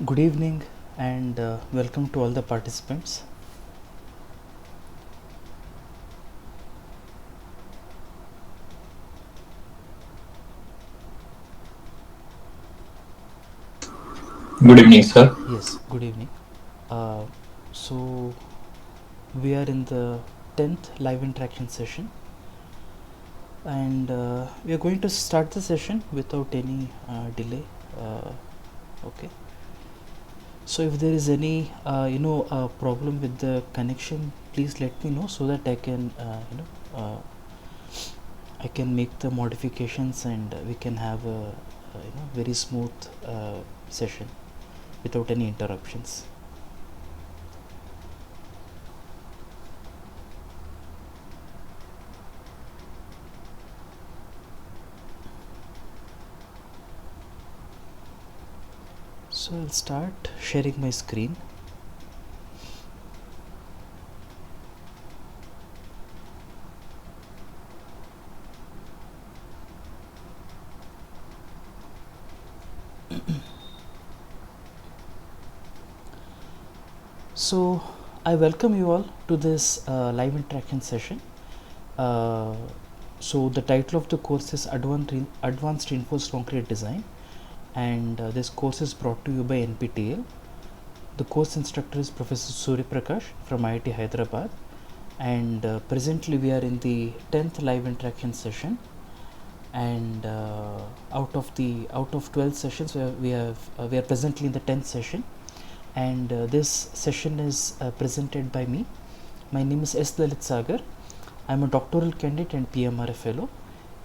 Good evening and welcome to all the participants. Good evening, sir. Yes, good evening. Uh, so, we are in the 10th live interaction session, and we are going to start the session without any delay. Okay. So, if there is any problem with the connection, please let me know so that I can I can make the modifications and we can have a very smooth session without any interruptions. So I'll start sharing my screen. So I welcome you all to this live interaction session. So the title of the course is Advanced Reinforced Concrete Design, and this course is brought to you by NPTEL. The course instructor is Professor Surya Prakash from IIT Hyderabad, and presently we are in the 10th live interaction session. And out of 12 sessions, we are presently in the 10th session, and this session is presented by me. My name is S. Lalit Sagar. I am a doctoral candidate and PMRF fellow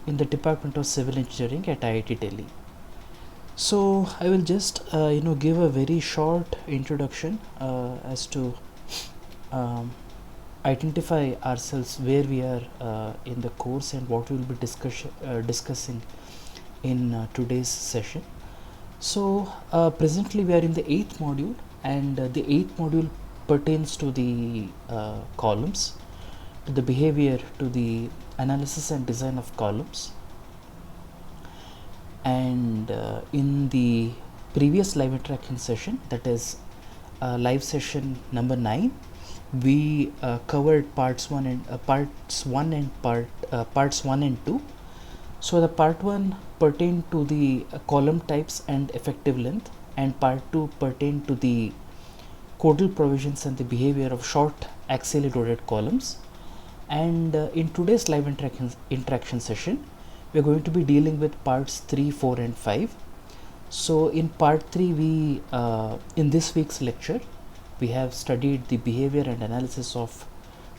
in the Department of Civil Engineering at IIT Delhi. So I will just give a very short introduction as to um, identify ourselves, where we are in the course, and what we will be discussing in today's session. So presently we are in the 8th module, and the 8th module pertains to the columns, to the behavior, to the analysis and design of columns. And in the previous live interaction session, that is live session number 9, we covered parts 1 and 2. So the part 1 pertained to the column types and effective length, and part 2 pertained to the codal provisions and the behavior of short axially loaded columns. And in today's live interaction session, we are going to be dealing with parts 3, 4 and 5. So in part 3, we in this week's lecture, we have studied the behavior and analysis of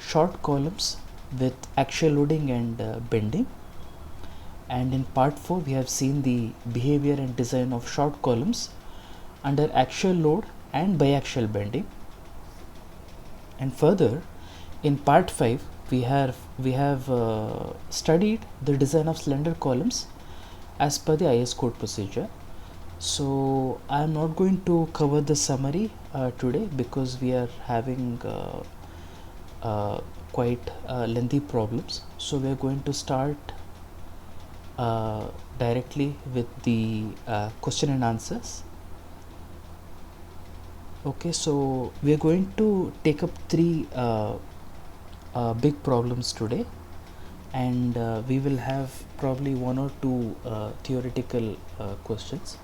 short columns with axial loading and bending. And in part 4, we have seen the behavior and design of short columns under axial load and biaxial bending. And further, in part 5, we have studied the design of cylinder columns as per the IS code procedure. So I am not going to cover the summary today, because we are having quite lengthy problems. So we are going to start directly with the question and answers. Okay, so we are going to take up three big problems today, and we will have probably one or two theoretical questions.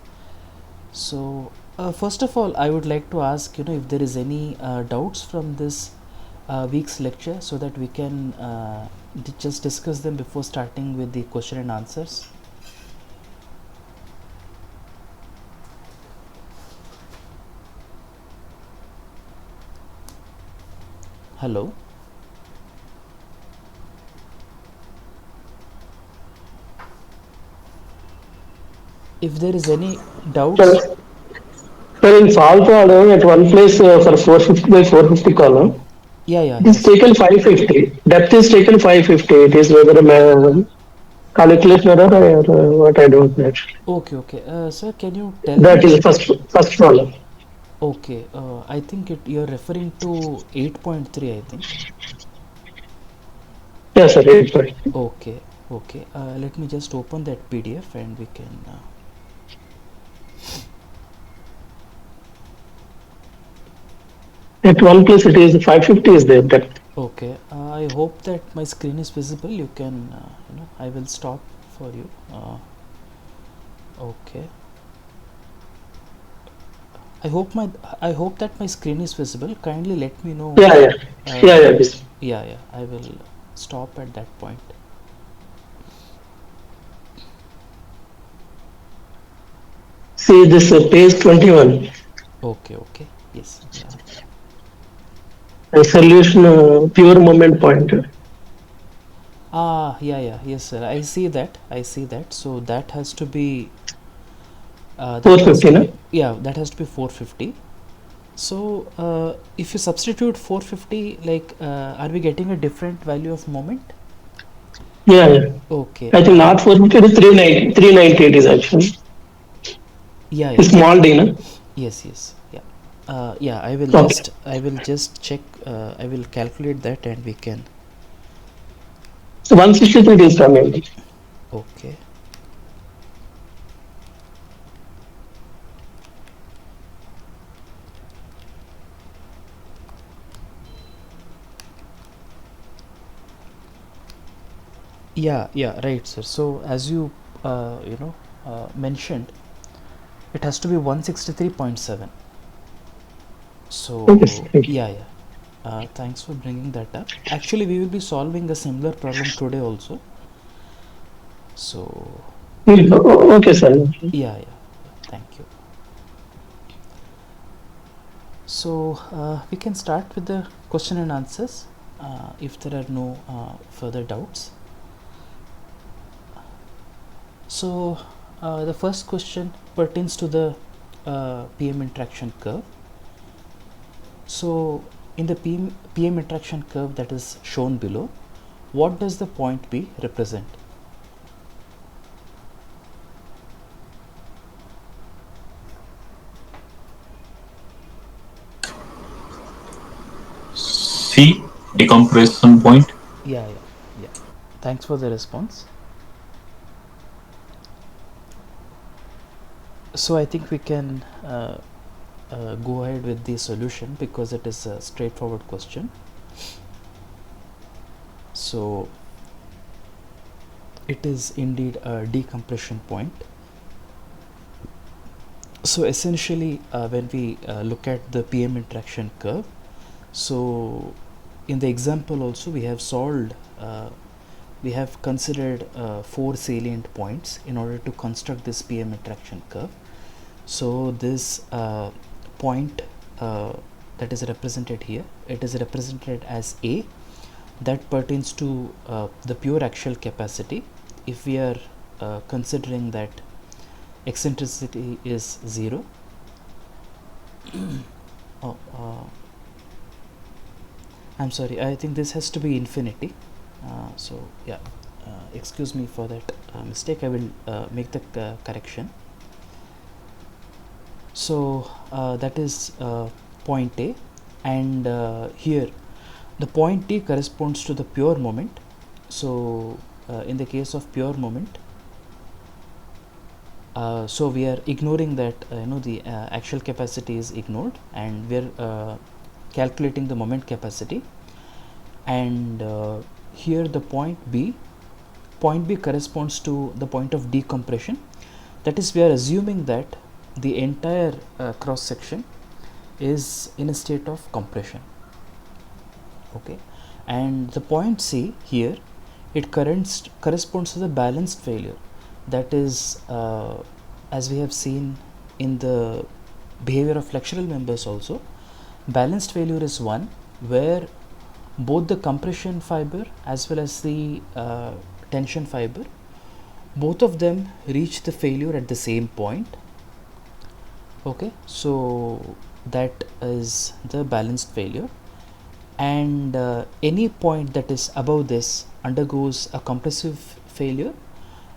So first of all, I would like to ask, if there is any doubts from this week's lecture, so that we can just discuss them before starting with the question and answers. Hello. If there is any doubts. Sir, sir, in solve problem at one place for 450 by 450 column, Yeah, it is yes. taken 550. Depth is taken 550. It is whether a calculation error or what, I don't know actually. Okay. Sir, can you tell That me? is first problem. Okay, I think you're referring to 8.3, I think. Yes, sir. It's right. Okay. Let me just open that PDF and we can. At one place it is 550 is there depth. Okay, I hope that my screen is visible. You can, I will stop for you. Okay. I hope that my screen is visible. Kindly let me know. Yeah, yeah, yeah, yeah. This. Yeah. I will stop at that point. See this page 21. Okay. Yes. Yeah. A solution pure moment point. Yes, sir. I see that. So that has to be. That has 450, to no? be. Yeah, that has to be 450. So if you substitute 450, like, are we getting a different value of moment? Yeah, yeah. Okay. I think not 450, it is 390 it is actually. A Yeah. small D, no? Yes. Yeah. Yeah. I will Okay. just check. I will calculate that, and we can. So 163 is coming. Okay. Yeah. Right, sir. So as you mentioned, it has to be 163.7. Okay, So thank you. yeah. Thanks for bringing that up. Actually, we will be solving a similar problem today also. So Okay, sir. yeah. Thank you. So we can start with the question and answers if there are no further doubts. So the first question pertains to the PM interaction curve. So in the PM interaction curve that is shown below, what does the point B represent? C, decompression point. Yeah. Thanks for the response. So I think we can go ahead with the solution because it is a straightforward question. So it is indeed a decompression point. So essentially when we look at the PM interaction curve, so in the example also we have solved we have considered 4 salient points in order to construct this PM interaction curve. So this point that is represented here, it is represented as A, that pertains to the pure axial capacity. If we are considering that eccentricity is 0. Oh, I'm sorry, I think this has to be infinity. So yeah, excuse me for that mistake. I will make the correction. So that is point A, and here the point T corresponds to the pure moment. So in the case of pure moment, so we are ignoring that the axial capacity is ignored, and we are calculating the moment capacity. And here the point B corresponds to the point of decompression. That is, we are assuming that the entire cross section is in a state of compression. Okay, and the point C here, it corresponds to the balanced failure. That is, as we have seen in the behavior of flexural members also, balanced failure is one where both the compression fiber as well as the tension fiber, both of them reach the failure at the same point. Okay, so that is the balanced failure, and any point that is above this undergoes a compressive failure,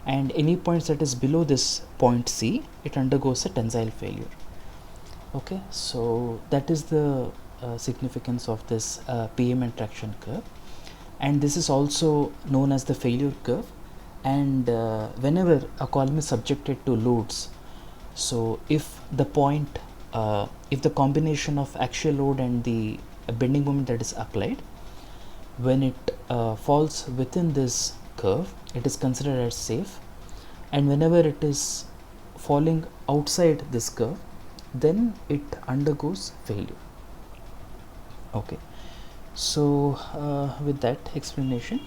and any points that is below this point C, it undergoes a tensile failure. Okay, so that is the significance of this PM interaction curve, and this is also known as the failure curve. And whenever a column is subjected to loads, so if the point if the combination of axial load and the bending moment that is applied, when it falls within this curve, it is considered as safe, and whenever it is falling outside this curve, then it undergoes failure. Okay, so with that explanation,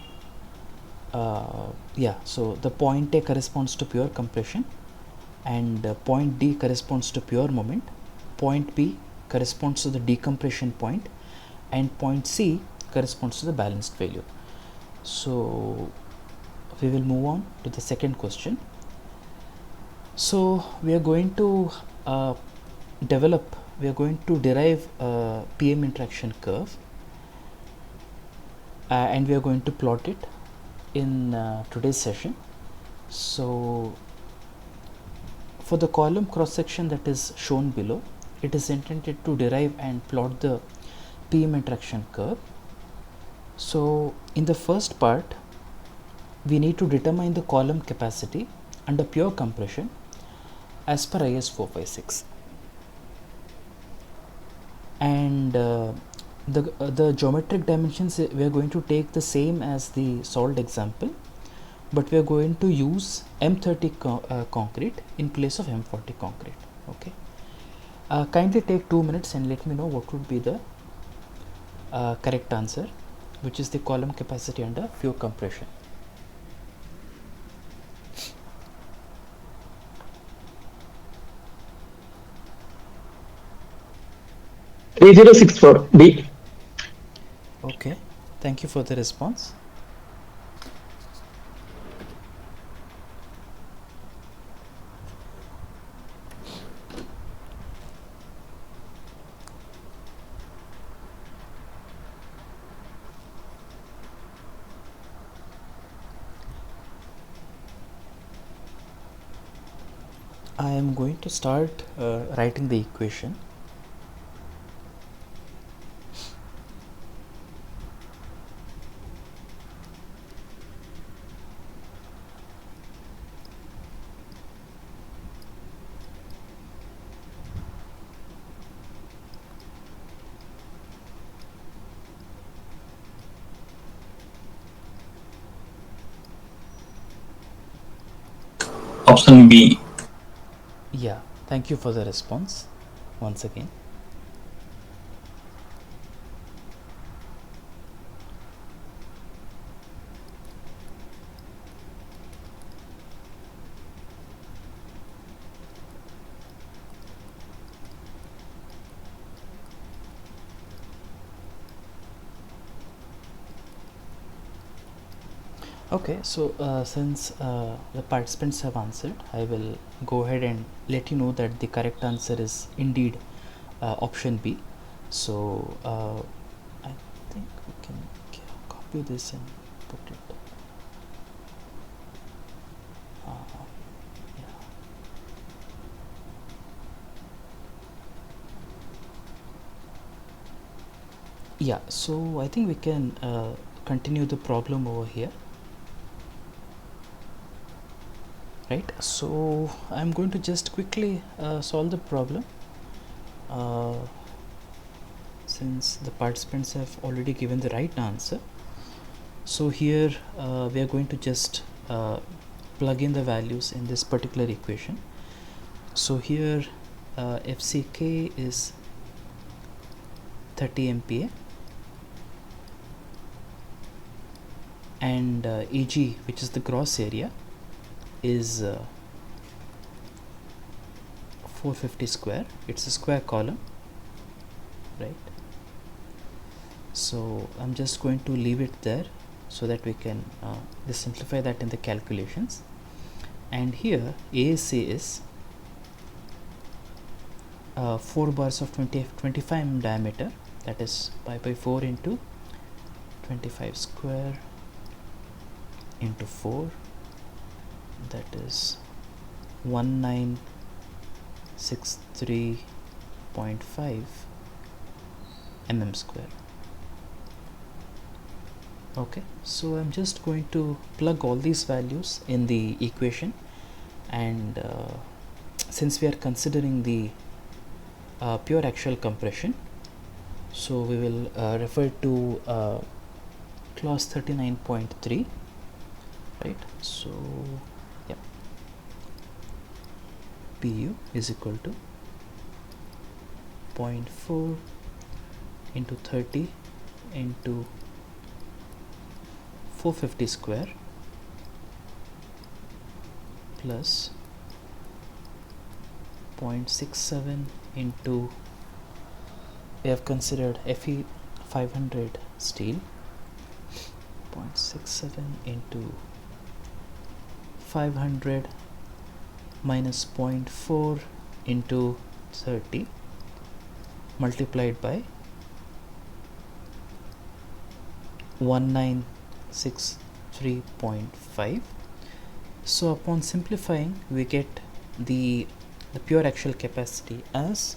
so the point A corresponds to pure compression, and point D corresponds to pure moment, point B corresponds to the decompression point, and point C corresponds to the balanced failure. So we will move on to the second question. So we are going to derive a PM interaction curve, and we are going to plot it in today's session. So for the column cross section that is shown below, it is intended to derive and plot the PM interaction curve. So in the first part, we need to determine the column capacity under pure compression as per IS 456, and the geometric dimensions we are going to take the same as the solved example, but we are going to use M30 concrete in place of M40 concrete. Okay, kindly take 2 minutes and let me know what would be the correct answer, which is the column capacity under pure compression. $3064 D. Okay, thank you for the response. I am going to start writing the equation. Option B. Yeah, thank you for the response once again. Okay, so since the participants have answered, I will go ahead and let you know that the correct answer is indeed option B. So I think we can copy this and put it. Yeah, so I think we can continue the problem over here. Right, so I'm going to just quickly solve the problem since the participants have already given the right answer. So here we are going to just plug in the values in this particular equation. So here FCK is 30 MPa and EG, which is the gross area, is 450 square. It's a square column, right? So I'm just going to leave it there so that we can just simplify that in the calculations. And here ASA is 4 bars of 25 mm diameter, that is pi by 4 into 25 square into 4, that is 1963.5 mm square. Okay, so I'm just going to plug all these values in the equation, and since we are considering the pure axial compression. So we will refer to clause 39.3, right? So yeah, pu is equal to 0.4 into 30 into 450 square plus 0.67 into, we have considered Fe 500 steel, 0.67 into 500 minus 0.4 into 30 multiplied by 1963.5. So upon simplifying, we get the pure axial capacity as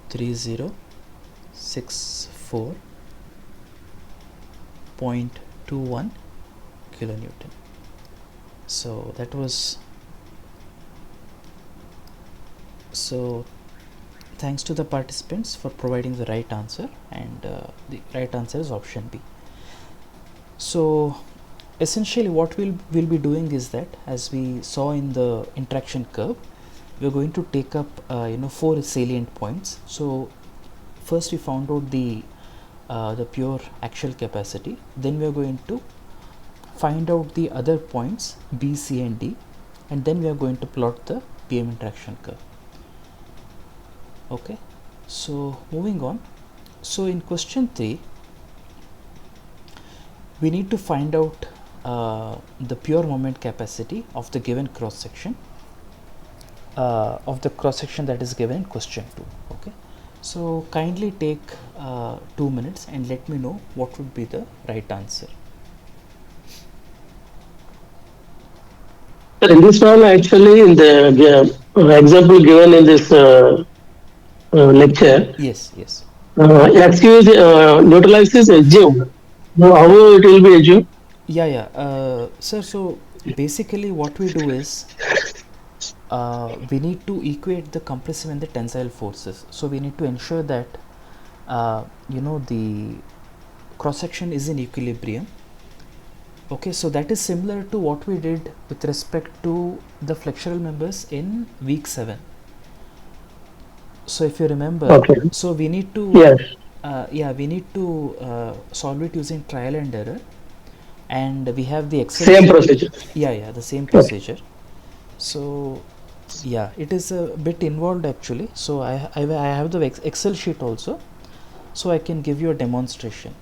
3064.21 kilonewton. So that was, so thanks to the participants for providing the right answer, and the right answer is option B. So essentially what we'll be doing is that, as we saw in the interaction curve, we're going to take up 4 salient points. So first we found out the pure axial capacity, then we are going to find out the other points B, C and D, and then we are going to plot the PM interaction curve. Okay, so moving on. So in question 3, we need to find out the pure moment capacity of the given cross section, that is given in question 2. Okay, so kindly take 2 minutes and let me know what would be the right answer. In this one, actually, in the example given in this lecture, Yes, yes. XQ is neutralized is assumed. Now, how it will be assumed? Yeah, sir, so basically what we do is we need to equate the compressive and the tensile forces. So we need to ensure that the cross section is in equilibrium. Okay, so that is similar to what we did with respect to the flexural members in week 7. So if you remember, Okay. so we need to Yes. we need to solve it using trial and error, and we have the Excel Same sheet. procedure. Yeah, the same Okay. procedure. So yeah, it is a bit involved actually. So I have the Excel sheet also, so I can give you a demonstration.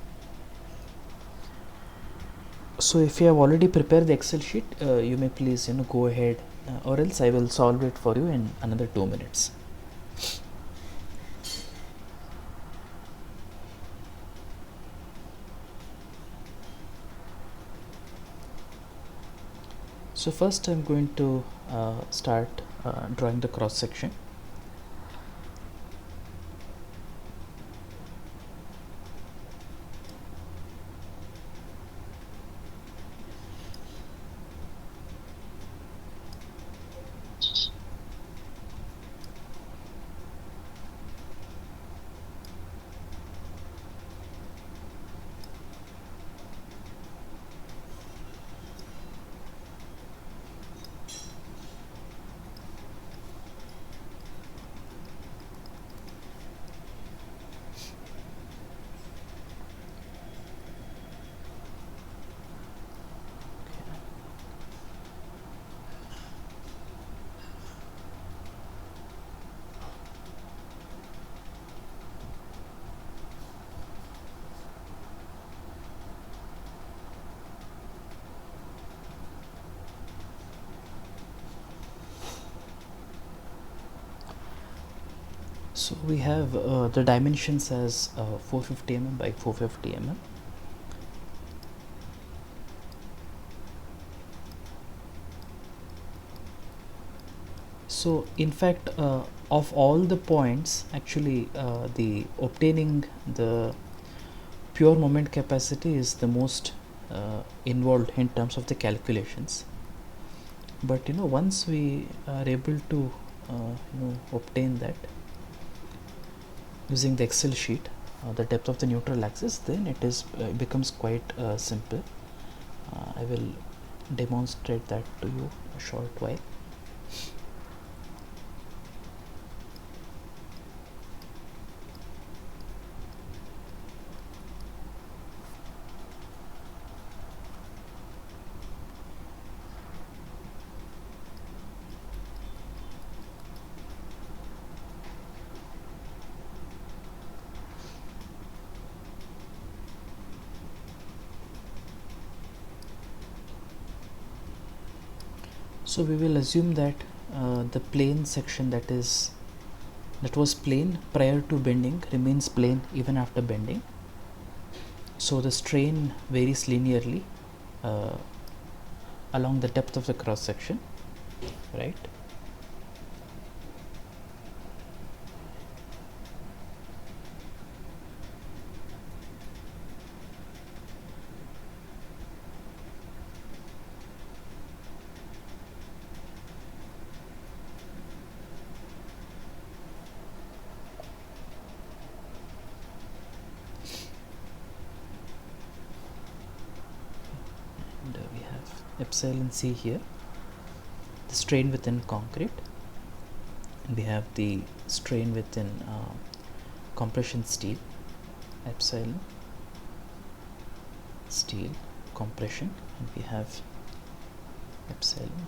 So if you have already prepared the Excel sheet, you may please go ahead, or else I will solve it for you in another 2 minutes. So first I'm going to start drawing the cross section. So we have the dimensions as 450 mm by 450 mm. So in fact, of all the points, actually the obtaining the pure moment capacity is the most involved in terms of the calculations. But once we are able to obtain that using the Excel sheet, the depth of the neutral axis, then it is becomes quite simple. I will demonstrate that to you a short while. So we will assume that the plane section that was plane prior to bending remains plane even after bending. So the strain varies linearly along the depth of the cross section, right? We have epsilon c here, the strain within concrete, and we have the strain within compression steel, epsilon steel compression, and we have epsilon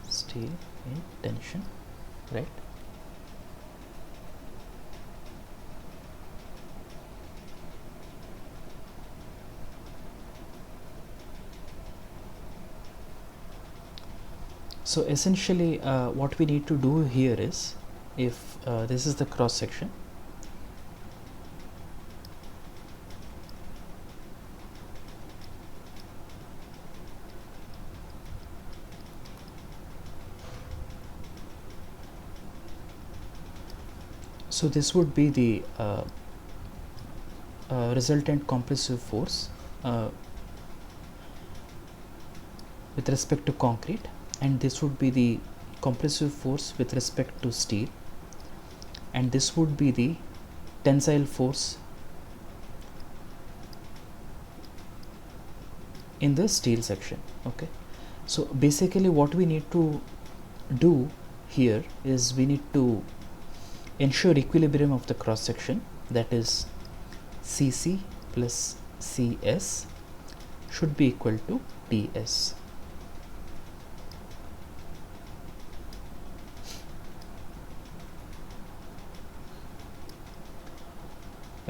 steel in tension, right? So essentially what we need to do here is, if this is the cross section, so this would be the resultant compressive force with respect to concrete, and this would be the compressive force with respect to steel, and this would be the tensile force in the steel section. Okay, so basically what we need to do here is we need to ensure equilibrium of the cross section, that is Cc plus Cs should be equal to Ts.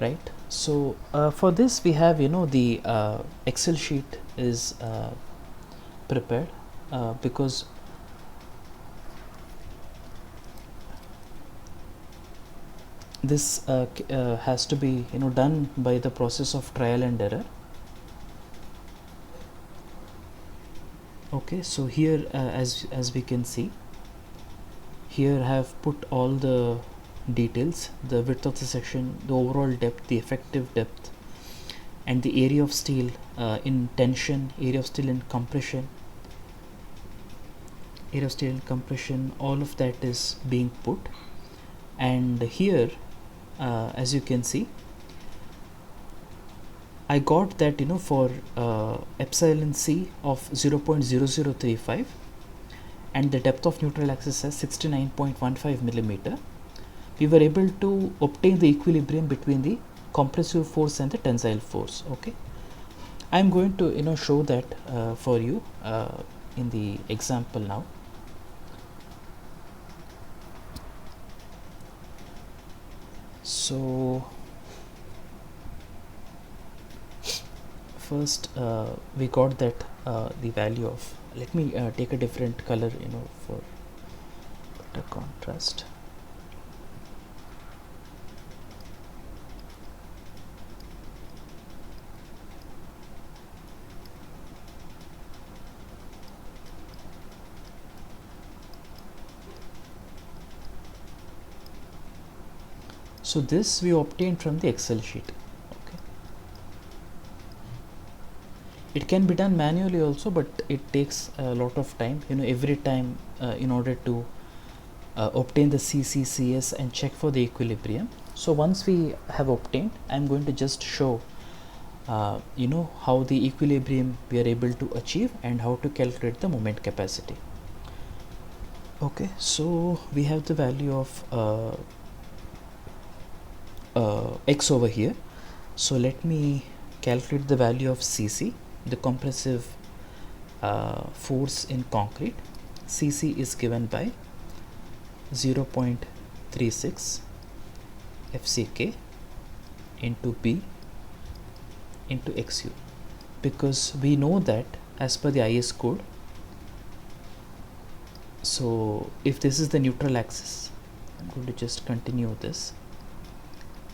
Right, so for this we have the Excel sheet is prepared because this has to be done by the process of trial and error. Okay, so here as we can see, here I have put all the details: the width of the section, the overall depth, the effective depth, and the area of steel in tension, area of steel in compression, all of that is being put. And here as you can see, I got that for epsilon c of 0.0035 and the depth of neutral axis as 69.15 millimeter, we were able to obtain the equilibrium between the compressive force and the tensile force. Okay, I am going to show that for you in the example now. So first we got that the value of, let me take a different color for better contrast. So this we obtained from the Excel sheet. Okay, it can be done manually also, but it takes a lot of time every time in order to obtain the CCCS and check for the equilibrium. So once we have obtained, I'm going to just show how the equilibrium we are able to achieve and how to calculate the moment capacity. Okay, so we have the value of x over here. So let me calculate the value of Cc, the compressive force in concrete. Cc is given by 0.36 FCK into B into XU, because we know that as per the IS code, so if this is the neutral axis, I'm going to just continue this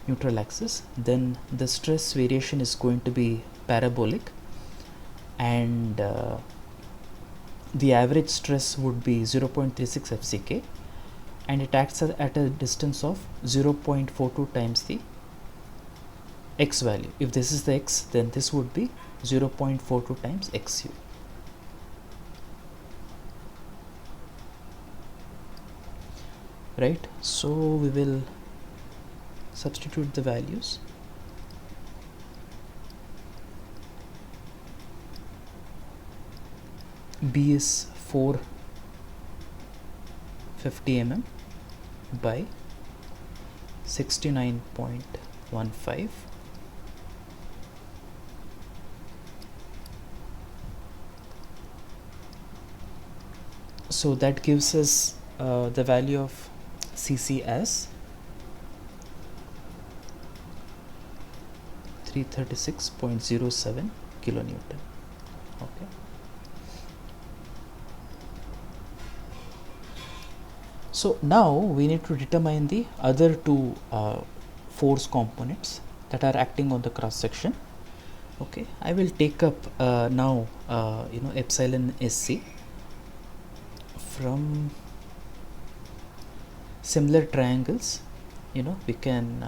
neutral axis, then the stress variation is going to be parabolic, and the average stress would be 0.36 FCK, and it acts at a distance of 0.42 times the x value. If this is the x, then this would be 0.42 times XU. Right, so we will substitute the values. B is 450 mm by 69.15. So that gives us the value of Cc as 336.07 kilonewton. Okay. So now we need to determine the other two force components that are acting on the cross section. Okay, I will take up now epsilon SC from similar triangles. We can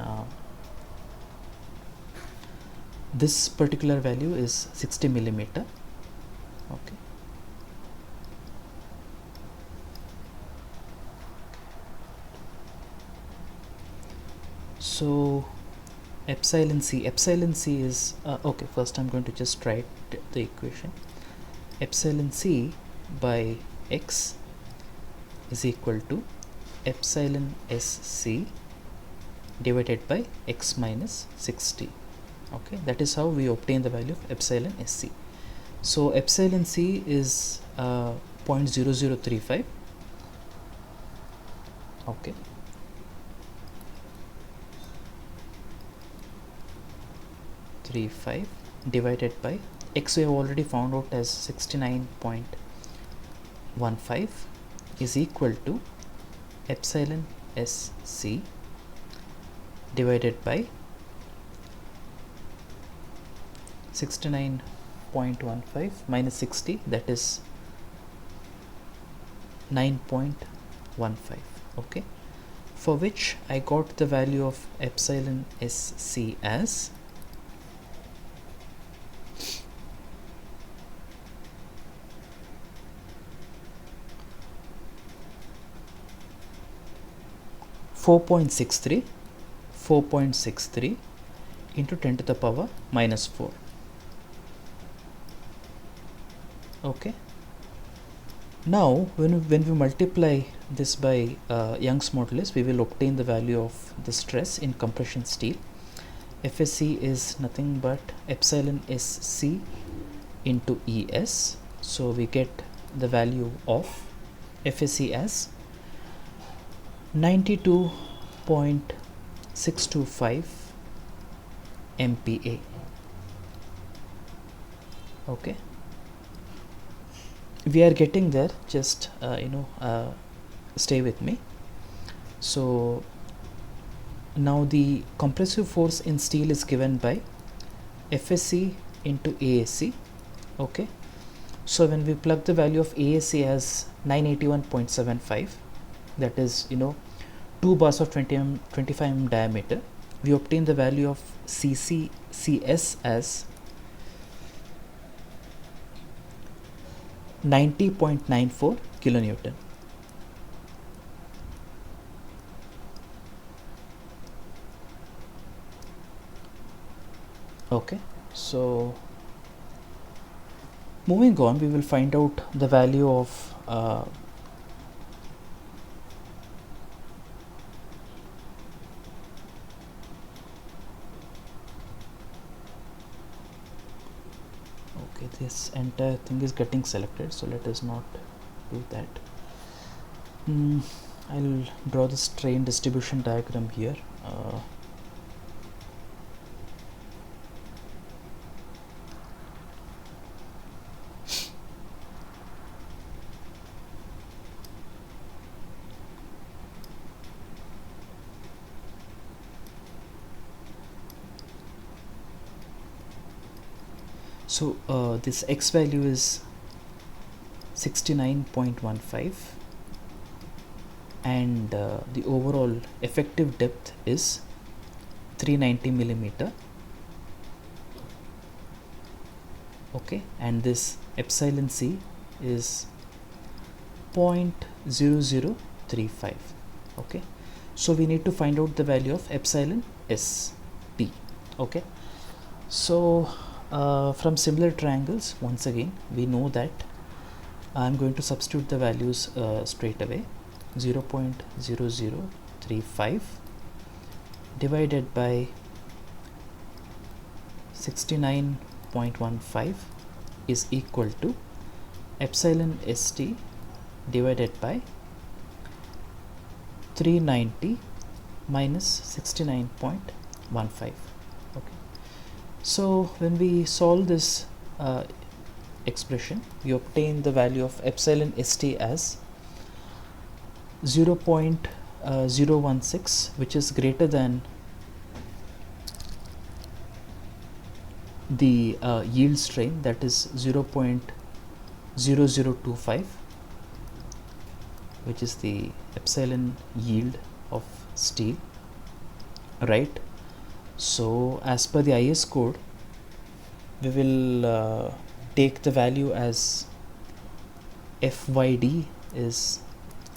this particular value is 60 millimeter. Okay, so epsilon c is okay, first I'm going to just write the equation. Epsilon c by x is equal to epsilon SC divided by x minus 60. Okay, that is how we obtain the value of epsilon SC. So epsilon c is 0.0035. Okay, divided by x we have already found out as 69.15 is equal to epsilon SC divided by 69.15 minus 60, that is 9.15. Okay, for which I got the value of epsilon SC as 4.63 into 10 to the power minus 4. Okay, now when we multiply this by Young's modulus, we will obtain the value of the stress in compression steel. FSC is nothing but epsilon SC into ES, so we get the value of FSC as 92.625 MPa. Okay, we are getting there, just stay with me. So now the compressive force in steel is given by FSC into ASC. Okay, so when we plug the value of ASC as 981.75, that is 2 bars of 25 mm diameter, we obtain the value of CCCS as 90.94 kilonewton. Okay, so moving on, we will find out the value of okay, this entire thing is getting selected, so let us not do that. I'll draw the strain distribution diagram here. So this x value is 69.15 and the overall effective depth is 390 millimeter. Okay, and this epsilon c is 0.0035. Okay, so we need to find out the value of epsilon s t. Okay, so from similar triangles, once again we know that I'm going to substitute the values straight away. 0.0035 divided by 69.15 is equal to epsilon st divided by 390 minus 69.15. Okay, so when we solve this expression, we obtain the value of epsilon st as 0.016, which is greater than the yield strain, that is 0.0025, which is the epsilon yield of steel, right? So as per the IS code, we will take the value as FYD is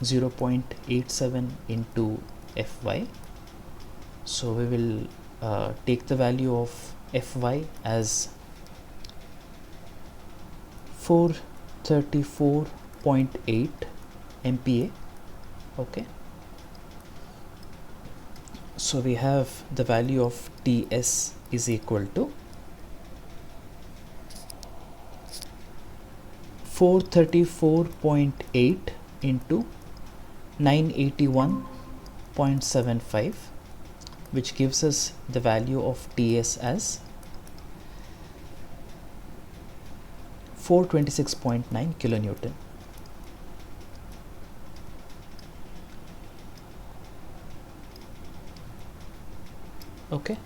0.87 into Fy. So we will take the value of Fy as 434.8 MPa. Okay, so we have the value of Ts is equal to 434.8 into 981.75, which gives us the value of Ts as 426.9 kilonewton. Okay,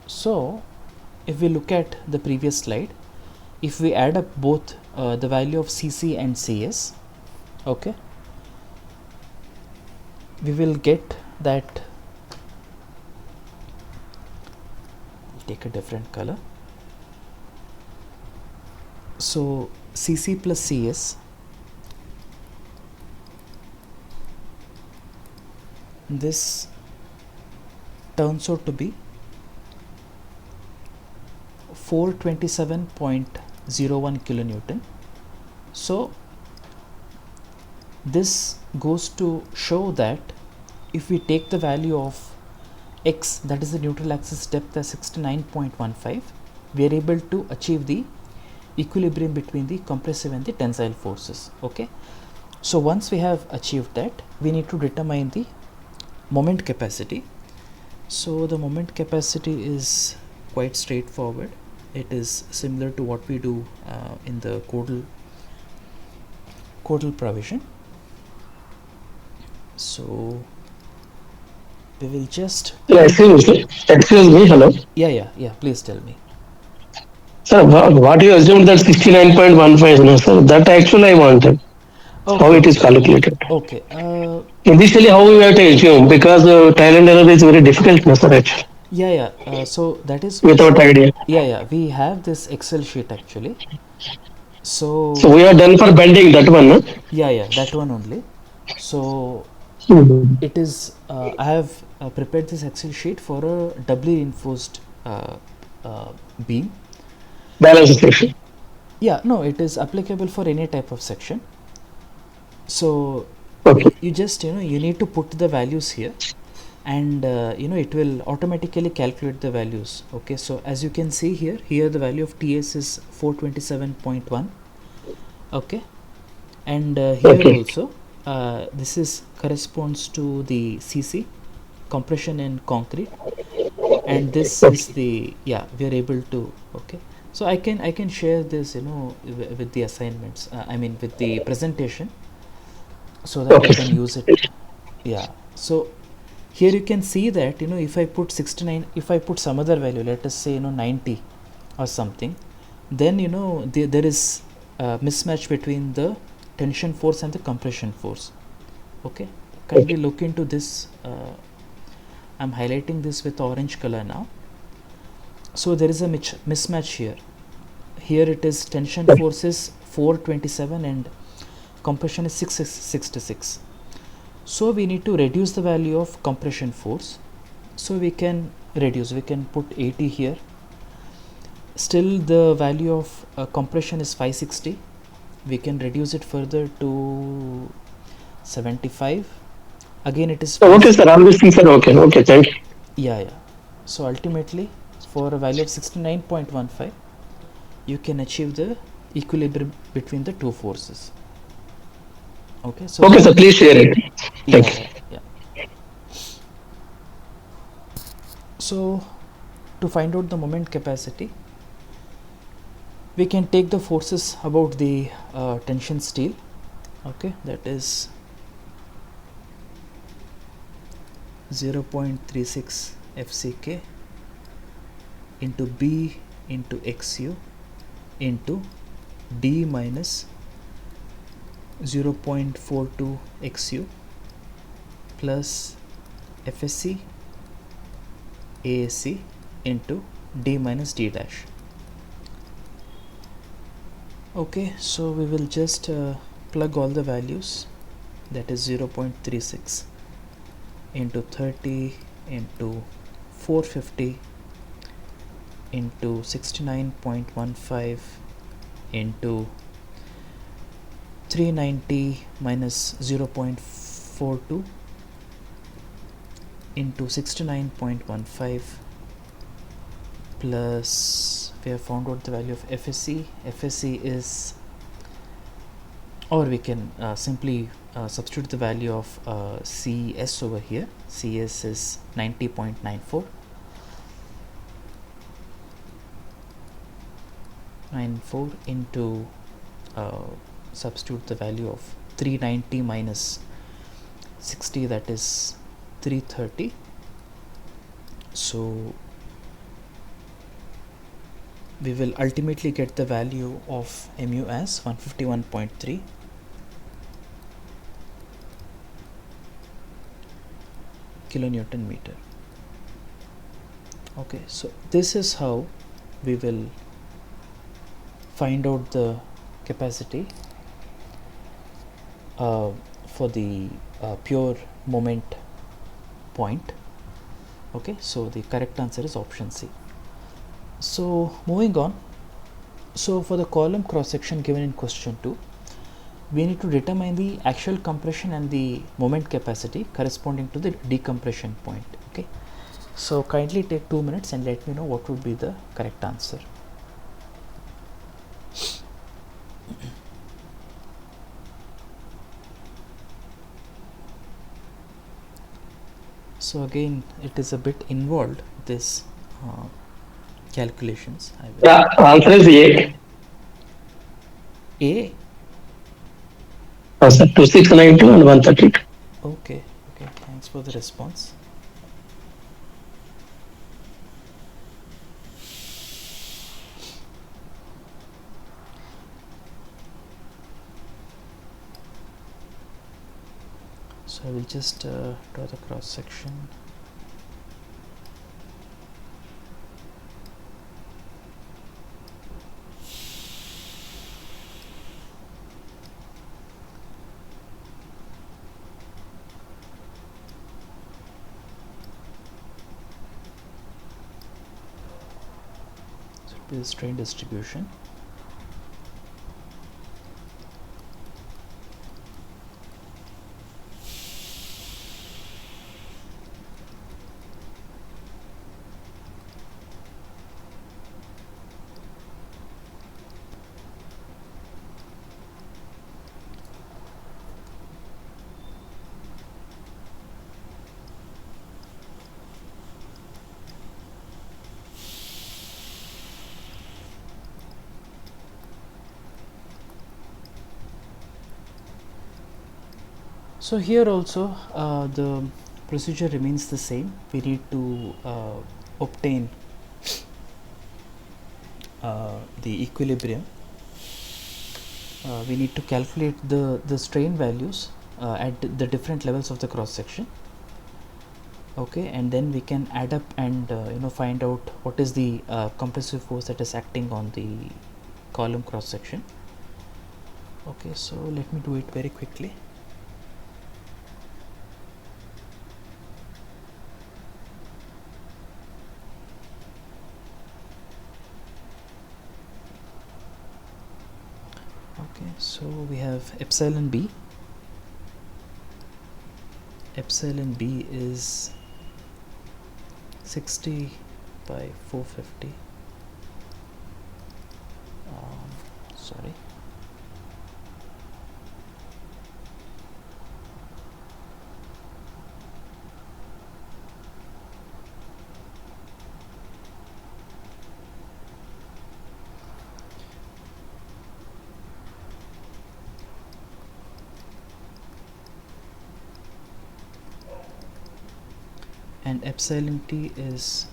so if we look at the previous slide, if we add up both the value of Cc and Cs, okay, we will get that. Take a different color. So Cc plus Cs, this turns out to be 427.01 kilonewton. So this goes to show that if we take the value of x, that is the neutral axis depth, as 69.15, we are able to achieve the equilibrium between the compressive and the tensile forces. Okay, so once we have achieved that, we need to determine the moment capacity. So the moment capacity is quite straightforward. It is similar to what we do in the codal provision. So we will just Excuse me, hello. yeah, please tell me. Sir, what you assumed that 69.15, no, sir, that actually I wanted. How Okay, it is calculated. okay. Initially, how we have to assume, because Thailand error is very difficult, no, sir, actually, Yeah. So that is without idea. yeah. We have this Excel sheet actually. So So we are done for bending that one, no? yeah, that one only. So Mhm. it is I have prepared this Excel sheet for a doubly reinforced beam. Balance section. Yeah, no, it is applicable for any type of section. So Okay. you just you need to put the values here, and it will automatically calculate the values. Okay, so as you can see here the value of TS is 427.1. okay, and here Okay. also this is corresponds to the CC, compression in concrete, and this Okay. is the, yeah, we are able to. Okay, so I can share this with the assignments, I mean with the presentation, so that you Okay. can use it. Yeah, so here you can see that if I put 69, if I put some other value, let us say 90 or something, then there is a mismatch between the tension force and the compression force. Okay, kindly look into this. I'm highlighting this with orange color now. So there is a mismatch here. Here it is tension force is 427 and compression is 666. So we need to reduce the value of compression force. So we can put 80 here. Still the value of compression is 560. We can reduce it further to 75. Again it is So, okay, 5. sir. All these things are okay. Okay. Thank you. Yeah. So ultimately, for a value of 69.15, you can achieve the equilibrium between the two forces. Okay, so Okay, now, sir. Please share it. Thank you. yeah. So to find out the moment capacity, we can take the forces about the tension steel. Okay, that is 0.36 FCK into B into XU into D minus 0.42 XU plus FSC ASC into D minus D dash. Okay, so we will just plug all the values, that is 0.36 into 30 into 450 into 69.15 into 390 minus 0.42 into 69.15 plus, we have found out the value of FSC. FSC is, or we can simply substitute the value of CS over here. CS is 90.94. 94 into substitute the value of 390 minus 60, that is 330. So we will ultimately get the value of mu as 151.3 kilonewton meter. Okay, so this is how we will find out the capacity for the pure moment point. Okay, so the correct answer is option C. So moving on, so for the column cross section given in question 2, we need to determine the actual compression and the moment capacity corresponding to the decompression point. Okay, so kindly take 2 minutes and let me know what would be the correct answer. So again, it is a bit involved, this calculations. Yeah, answer is A. A. Sir, 2692 and 132. Okay, thanks for the response. So I will just draw the cross section. this strain distribution. So here also the procedure remains the same. We need to obtain the equilibrium. We need to calculate the strain values at the different levels of the cross section. Okay, and then we can add up and find out what is the compressive force that is acting on the column cross section. Okay, so let me do it very quickly. Okay, so we have epsilon b. Epsilon b is 60 by 450. Sorry. And epsilon t is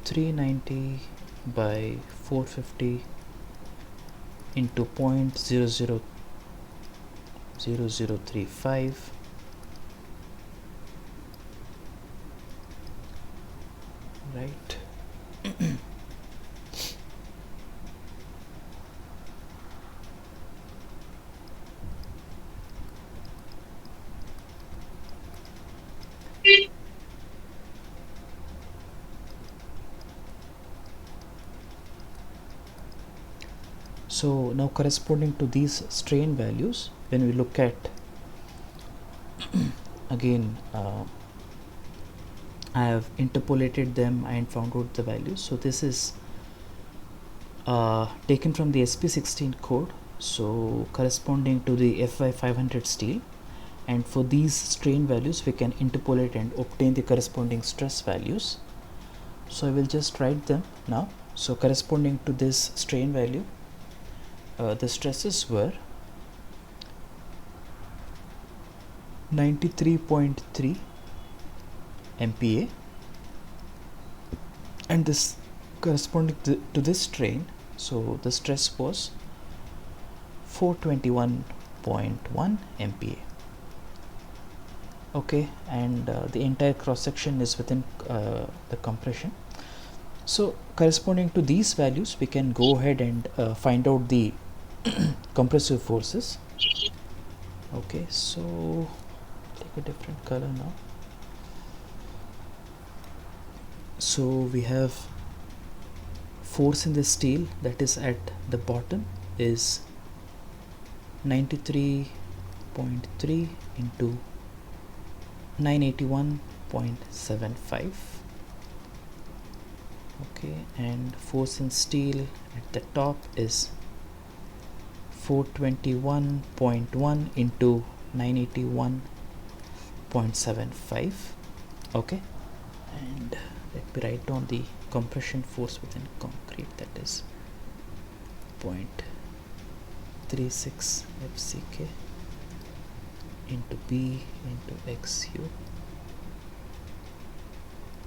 390 by 450 into 0.000035, right? So now corresponding to these strain values, when we look at again I have interpolated them and found out the values. So this is taken from the SP16 code, so corresponding to the FY 500 steel, and for these strain values we can interpolate and obtain the corresponding stress values. So I will just write them now. So corresponding to this strain value, the stresses were 93.3 MPa, and this corresponding to this strain, so the stress was 421.1 MPa. Okay, and the entire cross section is within the compression. So corresponding to these values we can go ahead and find out the compressive forces. Okay, so take a different color now. So we have force in the steel that is at the bottom is 93.3 into 981.75. Okay, and force in steel at the top is 421.1 into 981.75. okay, and let me write down the compression force within concrete, that is 0.36 FCK into B into XU.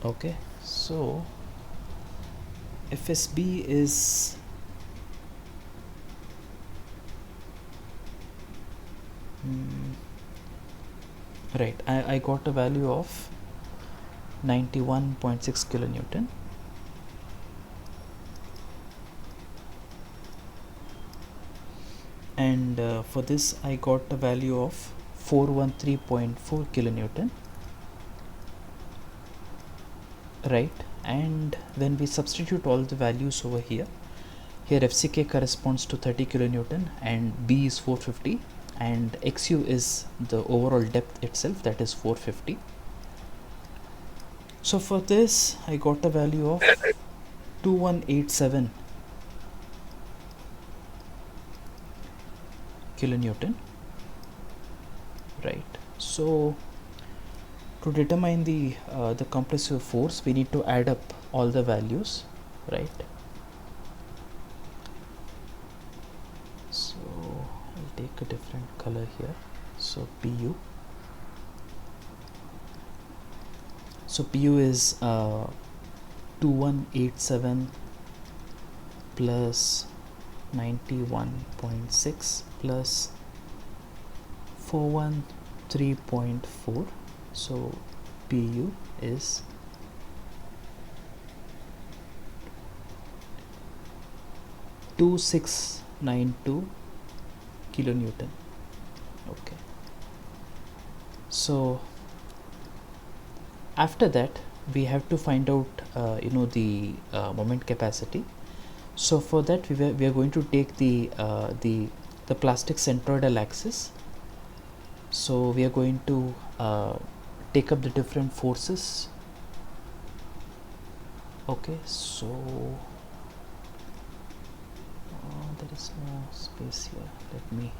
Okay, so FSB is right, I got a value of 91.6 kilonewton, and for this I got a value of 413.4 kilonewton, right? And when we substitute all the values over here, FCK corresponds to 30 kilonewton and B is 450, and XU is the overall depth itself, that is 450. So for this I got a value of 2187 kilonewton, right? So to determine the compressive force, we need to add up all the values, right? So I'll take a different color here. So PU. So PU is 2187 plus 91.6 plus 413.4. So PU is 2692 kilonewton. Okay. So after that we have to find out the moment capacity. So for that we are going to take the plastic centroidal axis. So we are going to take up the different forces. Okay, so there is no space here. Let me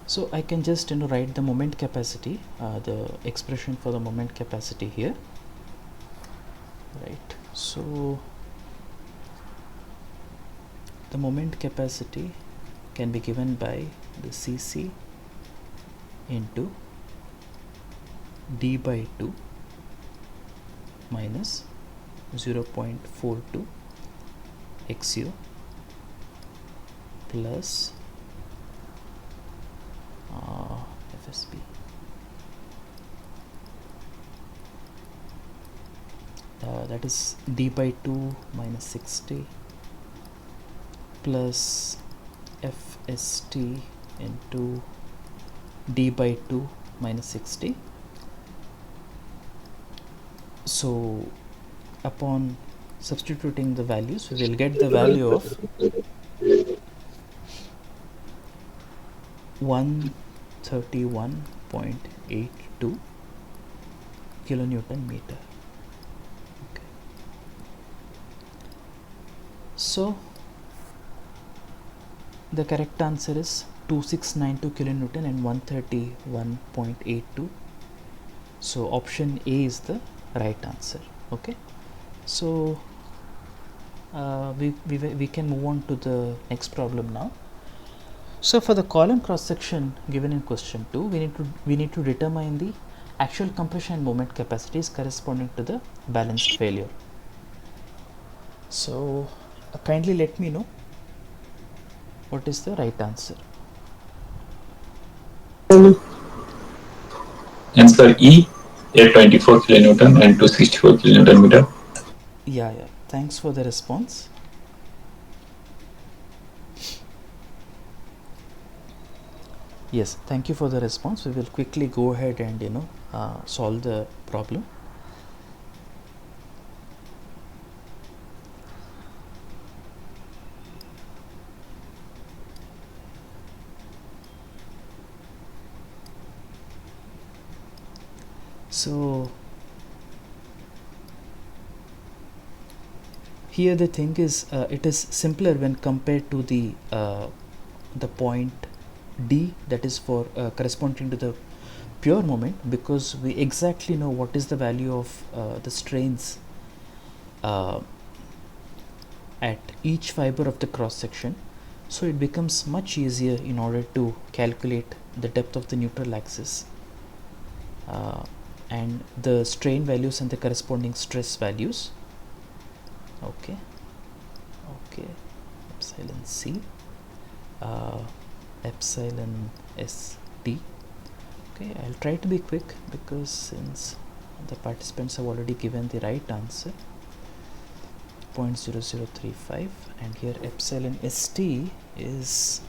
so I can just write the moment capacity, the expression for the moment capacity here, right? So the moment capacity can be given by the Cc into d by 2 minus 0.42 XU plus FSB. That is d by 2 minus 60 plus FST into d by 2 minus 60. So upon substituting the values, we will get the value of 131.82 kilonewton meter. Okay. So the correct answer is 2692 kilonewton and 131.82. So option A is the right answer. Okay, so we can move on to the next problem now. So for the column cross section given in question 2, we need to determine the actual compression and moment capacities corresponding to the balanced failure. So kindly let me know what is the right answer. Answer E, 824 kilonewton and 264 kilonewton meter. Yeah, thanks for the response. Yes, thank you for the response. We will quickly go ahead and solve the problem. So here the thing is, it is simpler when compared to the point D, that is for corresponding to the pure moment, because we exactly know what is the value of the strains at each fiber of the cross section. So it becomes much easier in order to calculate the depth of the neutral axis and the strain values and the corresponding stress values. Okay, epsilon C, epsilon ST Okay, I'll try to be quick because since the participants have already given the right answer, 0.0035, and here epsilon st is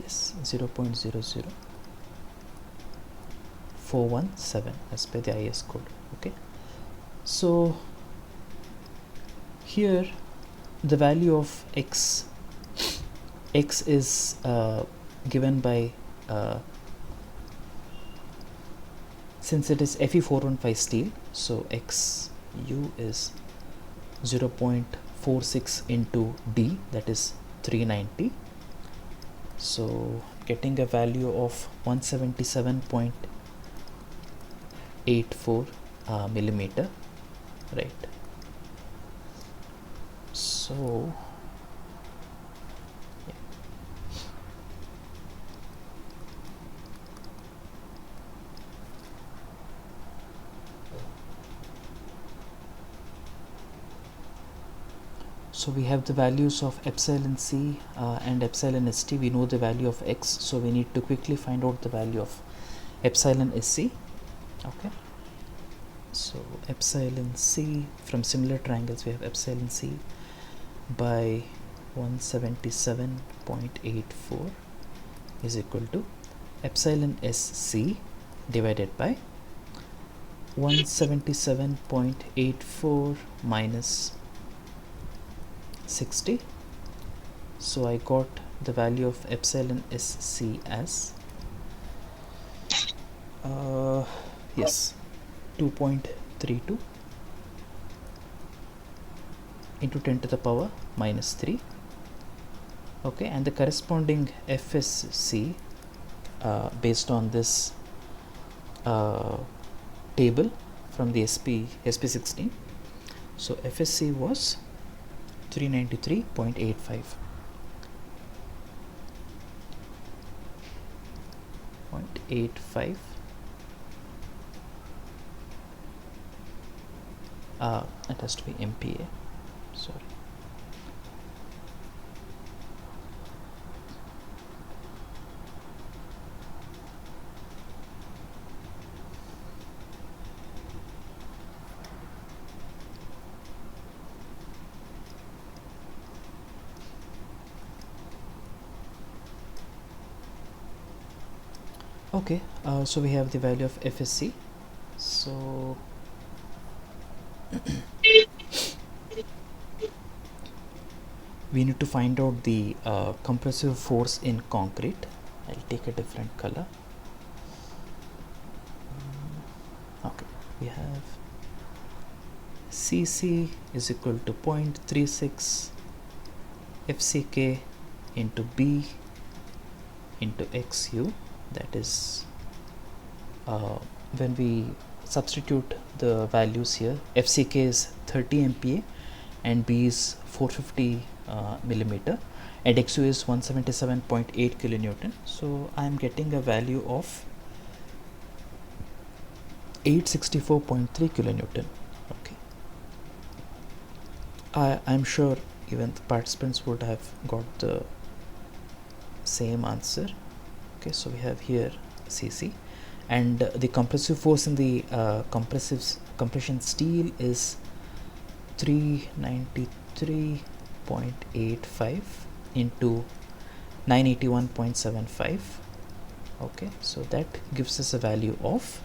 yes 0.00417 as per the IS code. Okay, so here the value of x is given by since it is Fe415 steel, so xu is 0.46 into d, that is 390. So getting a value of 177.84 millimeter, right? So yeah. So we have the values of epsilon c and epsilon st. We know the value of x, so we need to quickly find out the value of epsilon sc. Okay, so epsilon c, from similar triangles we have epsilon c by 177.84 is equal to epsilon sc divided by 177.84 minus 60. So I got the value of epsilon sc as yes 2.32 into 10 to the power minus 3. Okay, and the corresponding FSC based on this table from the SP16, so FSC was 393.85. It has to be MPa, sorry. Okay, so we have the value of FSC. So we need to find out the compressive force in concrete. I'll take a different color. Okay, we have CC is equal to 0.36 FCK into B into XU, that is when we substitute the values here, FCK is 30 MPa and B is 450 millimeter and XU is 177.8 kilonewton. So I am getting a value of 864.3 kilonewton. Okay, I'm sure even the participants would have got the same answer. Okay, so we have here CC, and the compressive force in the compression steel is 393.85 into 981.75. okay, so that gives us a value of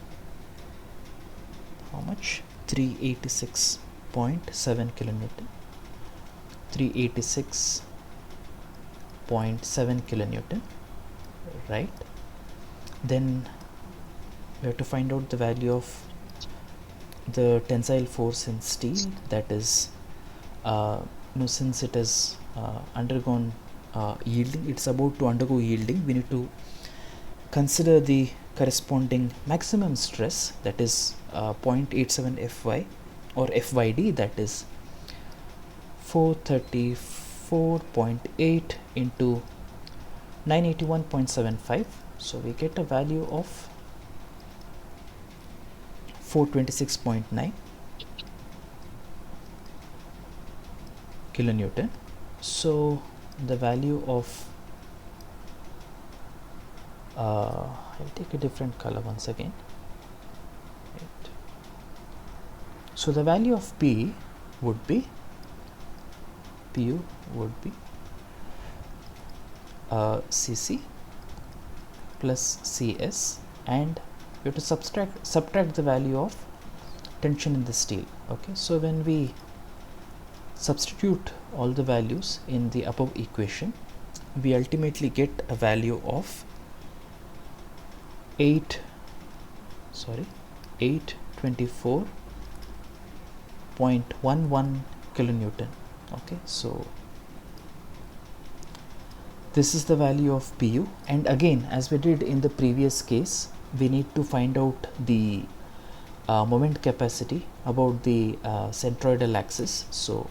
how much? 386.7 kilonewton. 386.7 kilonewton, right? Then we have to find out the value of the tensile force in steel, that is since it has undergone yielding, it's about to undergo yielding, we need to consider the corresponding maximum stress, that is 0.87 Fy or Fyd, that is 434.8 into 981.75. so we get a value of 426.9 kilonewton. So the value of I'll take a different color once again. Right. So the value of P would be PU would be Cc plus Cs, and you have to subtract the value of tension in the steel. Okay, so when we substitute all the values in the above equation, we ultimately get a value of 824.11 kilonewton. Okay, so this is the value of PU, and again, as we did in the previous case, we need to find out the moment capacity about the centroidal axis. So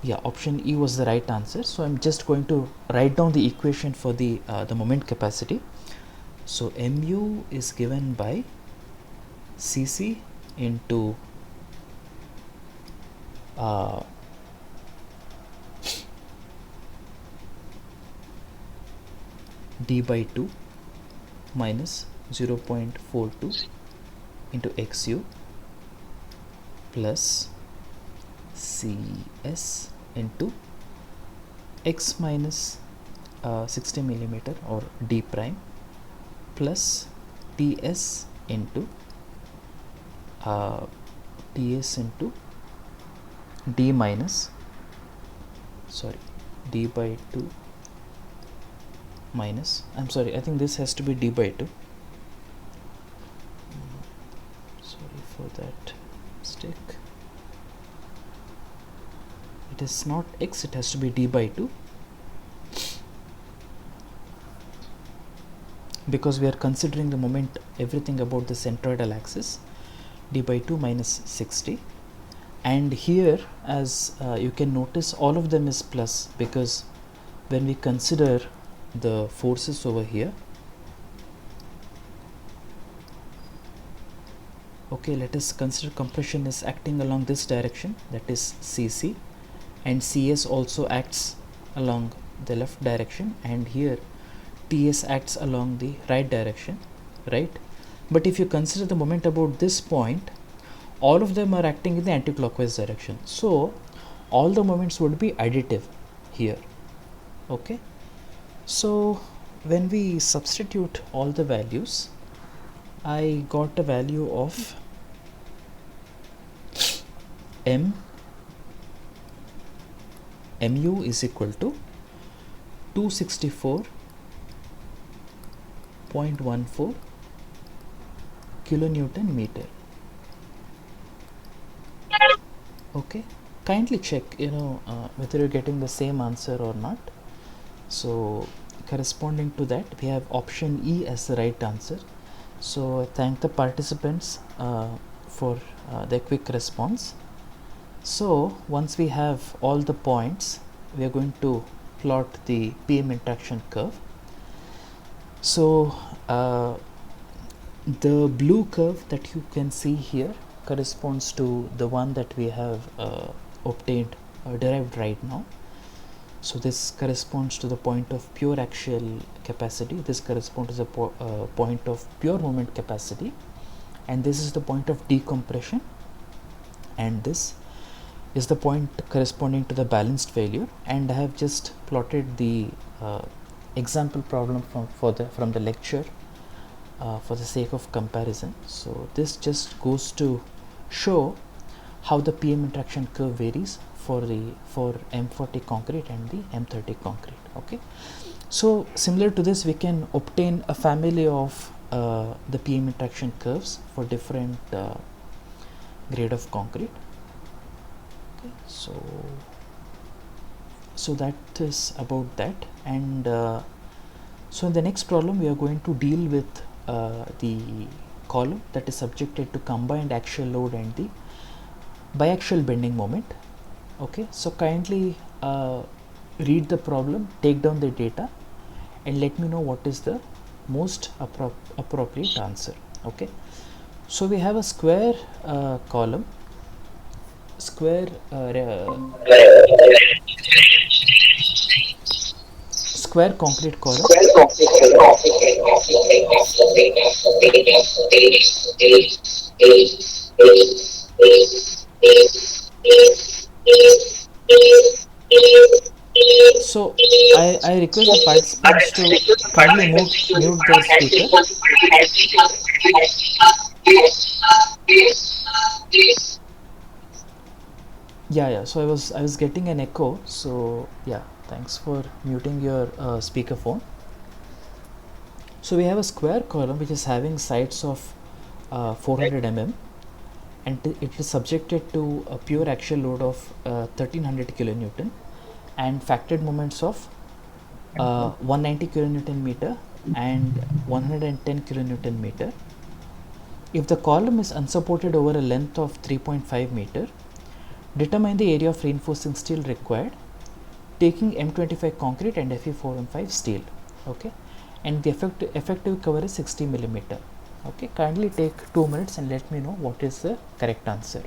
yeah, option E was the right answer. So I'm just going to write down the equation for the moment capacity. So mu is given by Cc into d by 2 minus 0.42 into xu plus Cs into x minus 60 millimeter or d prime plus ts into d minus d by 2 minus, I'm sorry, I think this has to be d by 2. Sorry for that mistake. It is not x, it has to be d by 2, because we are considering the moment, everything about the centroidal axis. D by 2 minus 60, and here as you can notice, all of them is plus, because when we consider the forces over here, okay, let us consider compression is acting along this direction, that is Cc, and Cs also acts along the left direction, and here Ts acts along the right direction, right? But if you consider the moment about this point, all of them are acting in the anti-clockwise direction, so all the moments would be additive here. Okay, so when we substitute all the values, I got a value of mu is equal to 264.14 kilonewton meter. Okay, kindly check whether you're getting the same answer or not. So corresponding to that, we have option E as the right answer. So I thank the participants for their quick response. So once we have all the points, we are going to plot the PM interaction curve. So the blue curve that you can see here corresponds to the one that we have obtained derived right now. So this corresponds to the point of pure axial capacity, this corresponds to the point of pure moment capacity, and this is the point of decompression, and this is the point corresponding to the balanced failure. And I have just plotted the example problem from the lecture for the sake of comparison. So this just goes to show how the PM interaction curve varies for M40 concrete and the M30 concrete. Okay, so similar to this, we can obtain a family of the PM interaction curves for different grade of concrete. Okay, so that is about that. And so in the next problem, we are going to deal with the column that is subjected to combined axial load and the biaxial bending moment. Okay, so kindly read the problem, take down the data, and let me know what is the most appropriate answer. Okay, so we have a square column square square concrete column. So I request the participants to kindly mute their speaker. Yeah, so I was getting an echo, so yeah, thanks for muting your speakerphone. So we have a square column which is having sides of 400 mm, and it is subjected to a pure axial load of 1300 kilonewton and factored moments of 190 kilonewton meter and 110 kilonewton meter. If the column is unsupported over a length of 3.5 meter, determine the area of reinforcing steel required, taking M25 concrete and Fe415 steel. Okay, and the effective cover is 60 millimeter. Okay, kindly take 2 minutes and let me know what is the correct answer.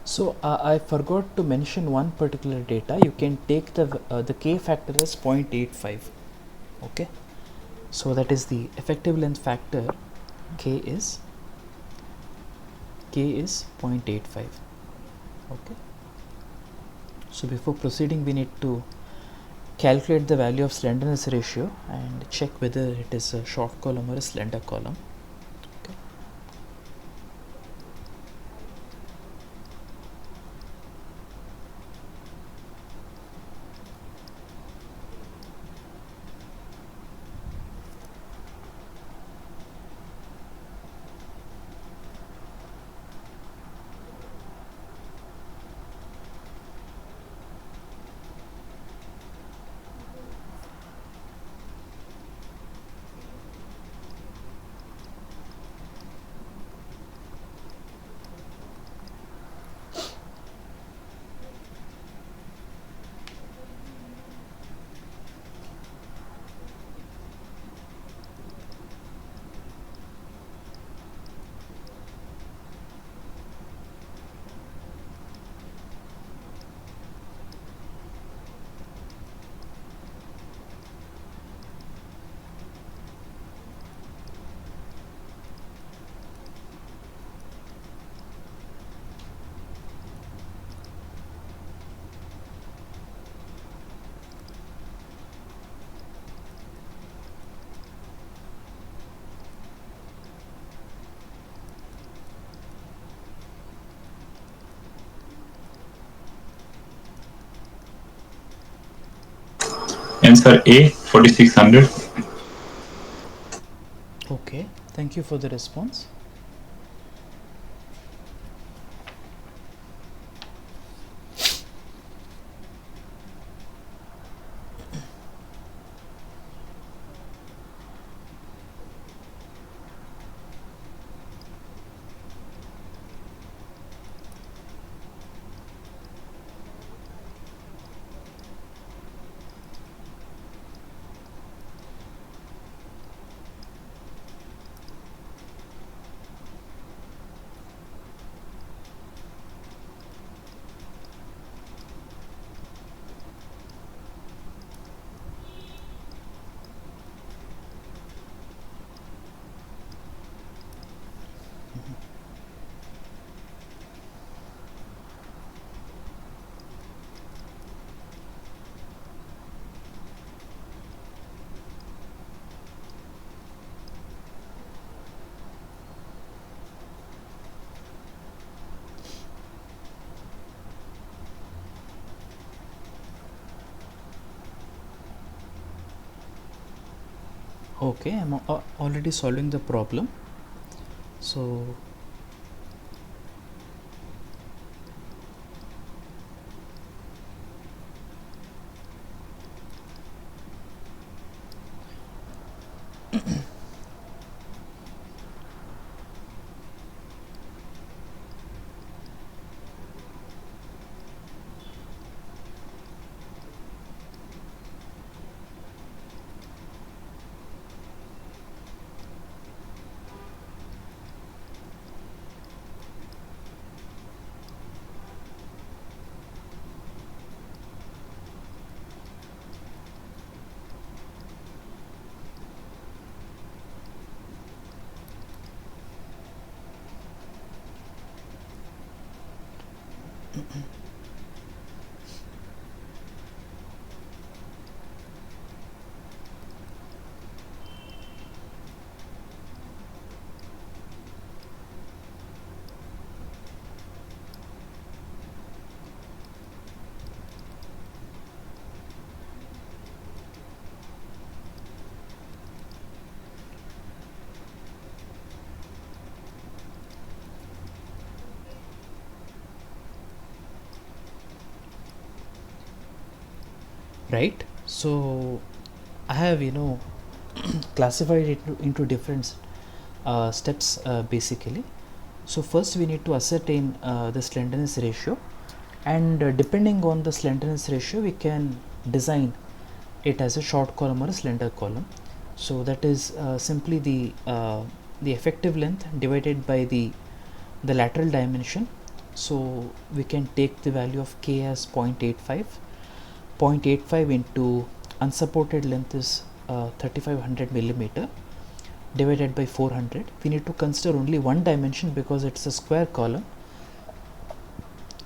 So I forgot to mention one particular data. You can take the K factor as 0.85. Okay, so that is the effective length factor. K is 0.85. Okay, so before proceeding we need to calculate the value of slenderness ratio and check whether it is a short column or a slender column. Okay. Answer A, 4600. Okay, thank you for the response. Okay, I'm already solving the problem. So right, so I have classified it into different steps basically. So first we need to ascertain the slenderness ratio, and depending on the slenderness ratio we can design it as a short column or a slender column. So that is simply the effective length divided by the lateral dimension. So we can take the value of k as 0.85. 0.85 into unsupported length is 3500 millimeter divided by 400. We need to consider only one dimension because it's a square column,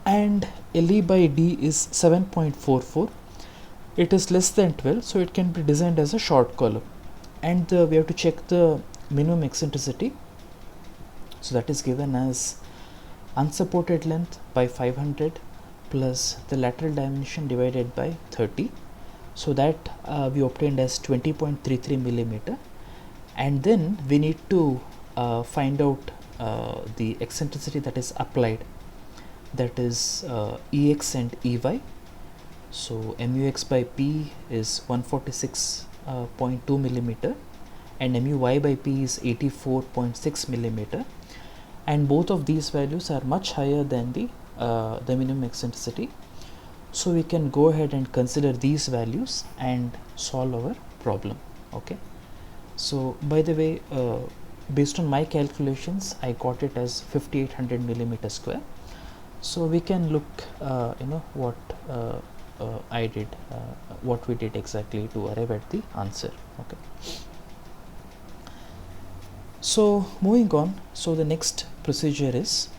and LE by D is 7.44. It is less than 12, so it can be designed as a short column. And we have to check the minimum eccentricity. So that is given as unsupported length by 500 plus the lateral dimension divided by 30. So that we obtained as 20.33 millimeter. And then we need to find out the eccentricity that is applied, that is Ex and Ey. So MUX by P is 146.2 millimeter and MUY by P is 84.6 millimeter, and both of these values are much higher than the minimum eccentricity. So we can go ahead and consider these values and solve our problem. Okay, so by the way, based on my calculations I got it as 5800 millimeter square. So we can look what I did, what we did exactly to arrive at the answer. Okay, so moving on, so the next procedure is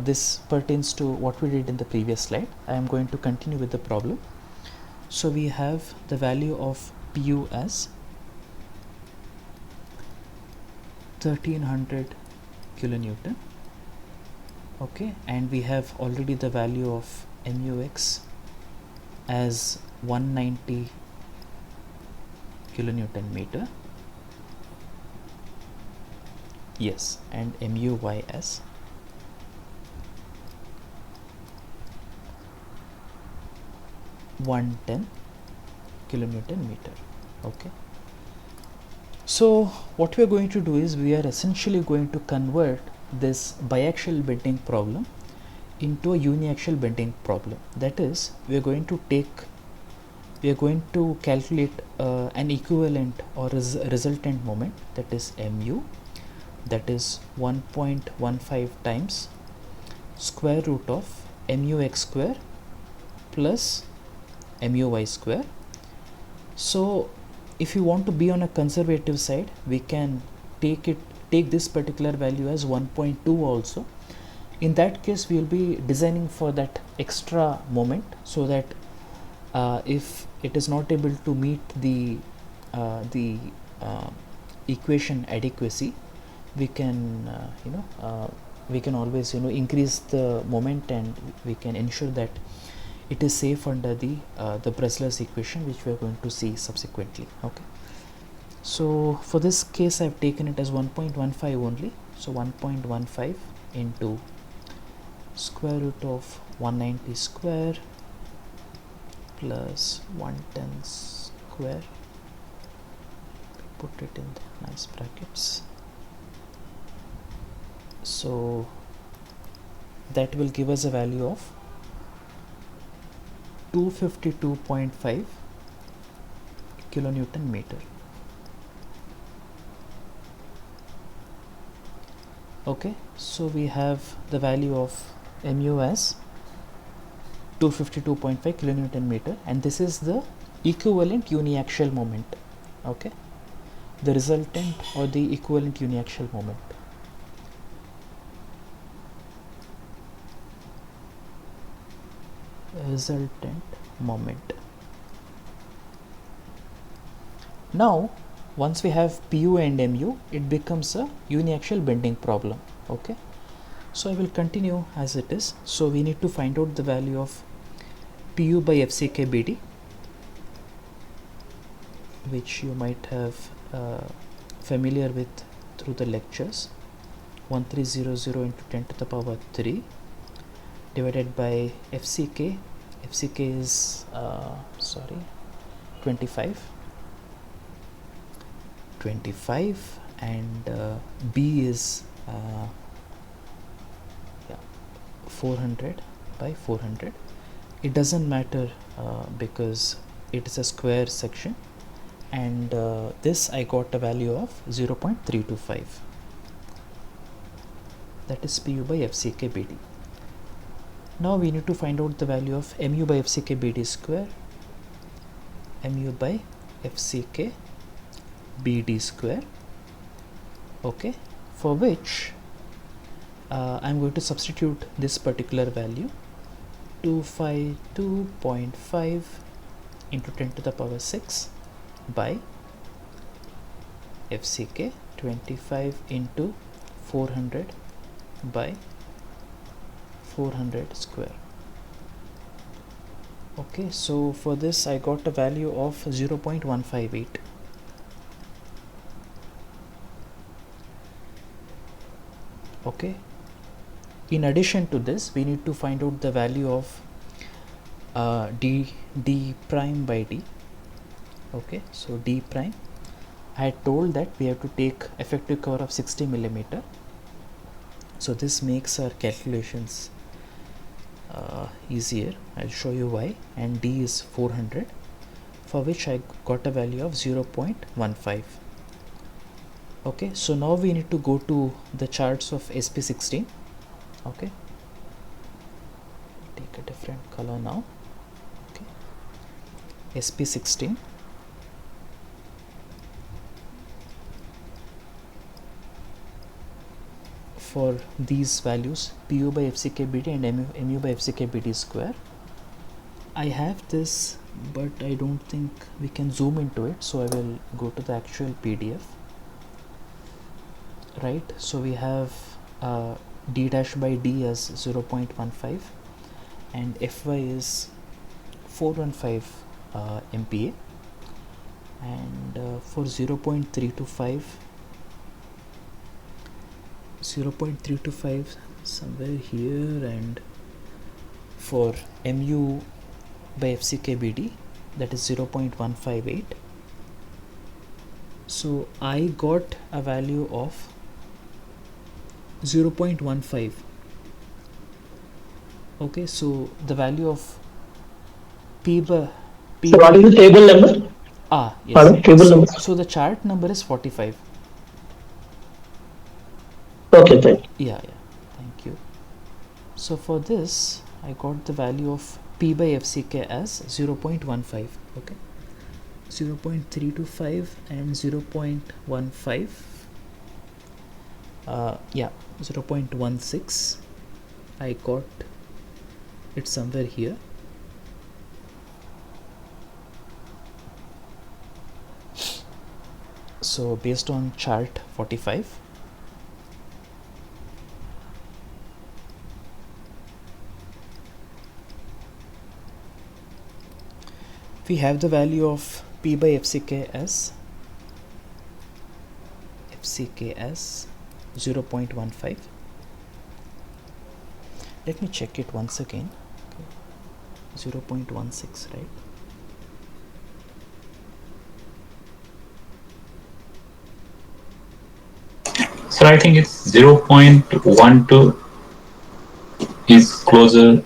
this pertains to what we did in the previous slide. I am going to continue with the problem. So we have the value of Pu as 1300 kilonewton. Okay, and we have already the value of MUX as 190 kilonewton meter. Yes, and MUY as 110 kilonewton meter. Okay, so what we are going to do is we are essentially going to convert this biaxial bending problem into a uniaxial bending problem. That is, we are going to calculate an equivalent or resultant moment, that is mu, that is 1.15 times square root of MUX square plus MUY square. So if you want to be on a conservative side, we can take this particular value as 1.2 also. In that case we will be designing for that extra moment, so that if it is not able to meet the equation adequacy, we can we can always increase the moment, and we can ensure that it is safe under the Bresler's equation, which we are going to see subsequently. Okay, So for this case I've taken it as 1.15 only, so 1.15 into square root of 190 square plus 110 square, put it in nice brackets. So that will give us a value of 252.5 kilonewton meter. Okay, so we have the value of mu as 252.5 kilonewton meter, and this is the equivalent uniaxial moment. Okay, the resultant or the equivalent uniaxial moment. Resultant moment. Now once we have pu and mu, it becomes a uniaxial bending problem. Okay, so I will continue as it is. So we need to find out the value of pu by fck bd, which you might have familiar with through the lectures. 1300 into 10 to the power 3 divided by fck. Fck is 25, and b is 400 by 400. It doesn't matter because it is a square section, and this I got a value of 0.325. that is pu by fck bd. Now we need to find out the value of mu by fck bd square, mu by fck bd square. Okay, for which I'm going to substitute this particular value, 252.5 into 10 to the power 6 by fck 25 into 400 by 400 square. Okay, so for this I got a value of 0.158. Okay, in addition to this we need to find out the value of d prime by d. Okay, so d prime, I had told that we have to take effective cover of 60 millimeter, so this makes our calculations easier. I'll show you why. And d is 400, for which I got a value of 0.15. Okay, so now we need to go to the charts of SP16. Okay, take a different color now. Okay, SP16. For these values, pu by fck bd and mu by fck bd square, I have this, but I don't think we can zoom into it, so I will go to the actual PDF. Right, so we have d dash by d as 0.15 and fy is 415 MPa, and for 0.325 somewhere here, and for mu by fck bd, that is 0.158. so I got a value of 0.15. okay, so the value of p by So what is the table number? yes, Pardon, table number. so the chart number is 45. Okay, thank you. Yeah, thank you. So for this I got the value of p by fck as 0.15. okay, 0.325 and 0.15, 0.16. I got it somewhere here. So based on chart 45, we have the value of p by fck as FCK as 0.15. Let me check it once again. Okay. 0.16, right? So I think it's 0.12 is closer.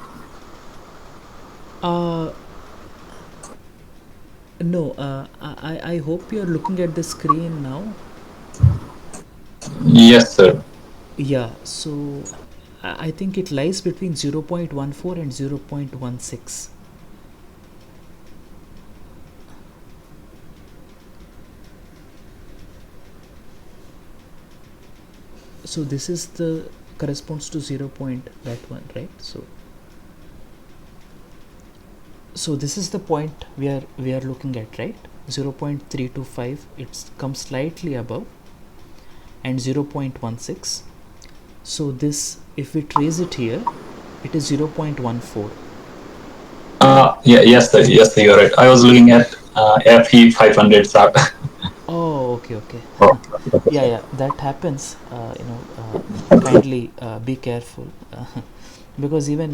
No, I hope you're looking at the screen now. Yes, sir. Yeah, so I think it lies between 0.14 and 0.16. So this is the corresponds to 0 point that one, right? So this is the point we are looking at, right? 0.325, it comes slightly above, and 0.16. So this, if we trace it here, it is 0.14. Yeah, yes, sir, you're right. I was looking at FE 500 SAP. Oh, okay, okay. Oh, Yeah, that happens. Kindly be careful, because even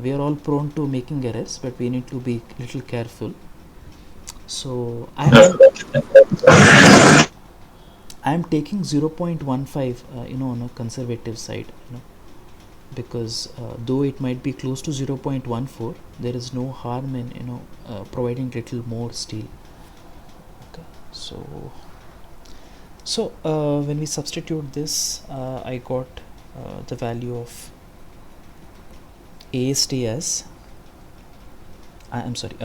we are all prone to making errors, but we need to be little careful. So I'm taking 0.15, on a conservative side, because though it might be close to 0.14, there is no harm in providing little more steel. Okay, so when we substitute this, I got the value of AST as I'm sorry,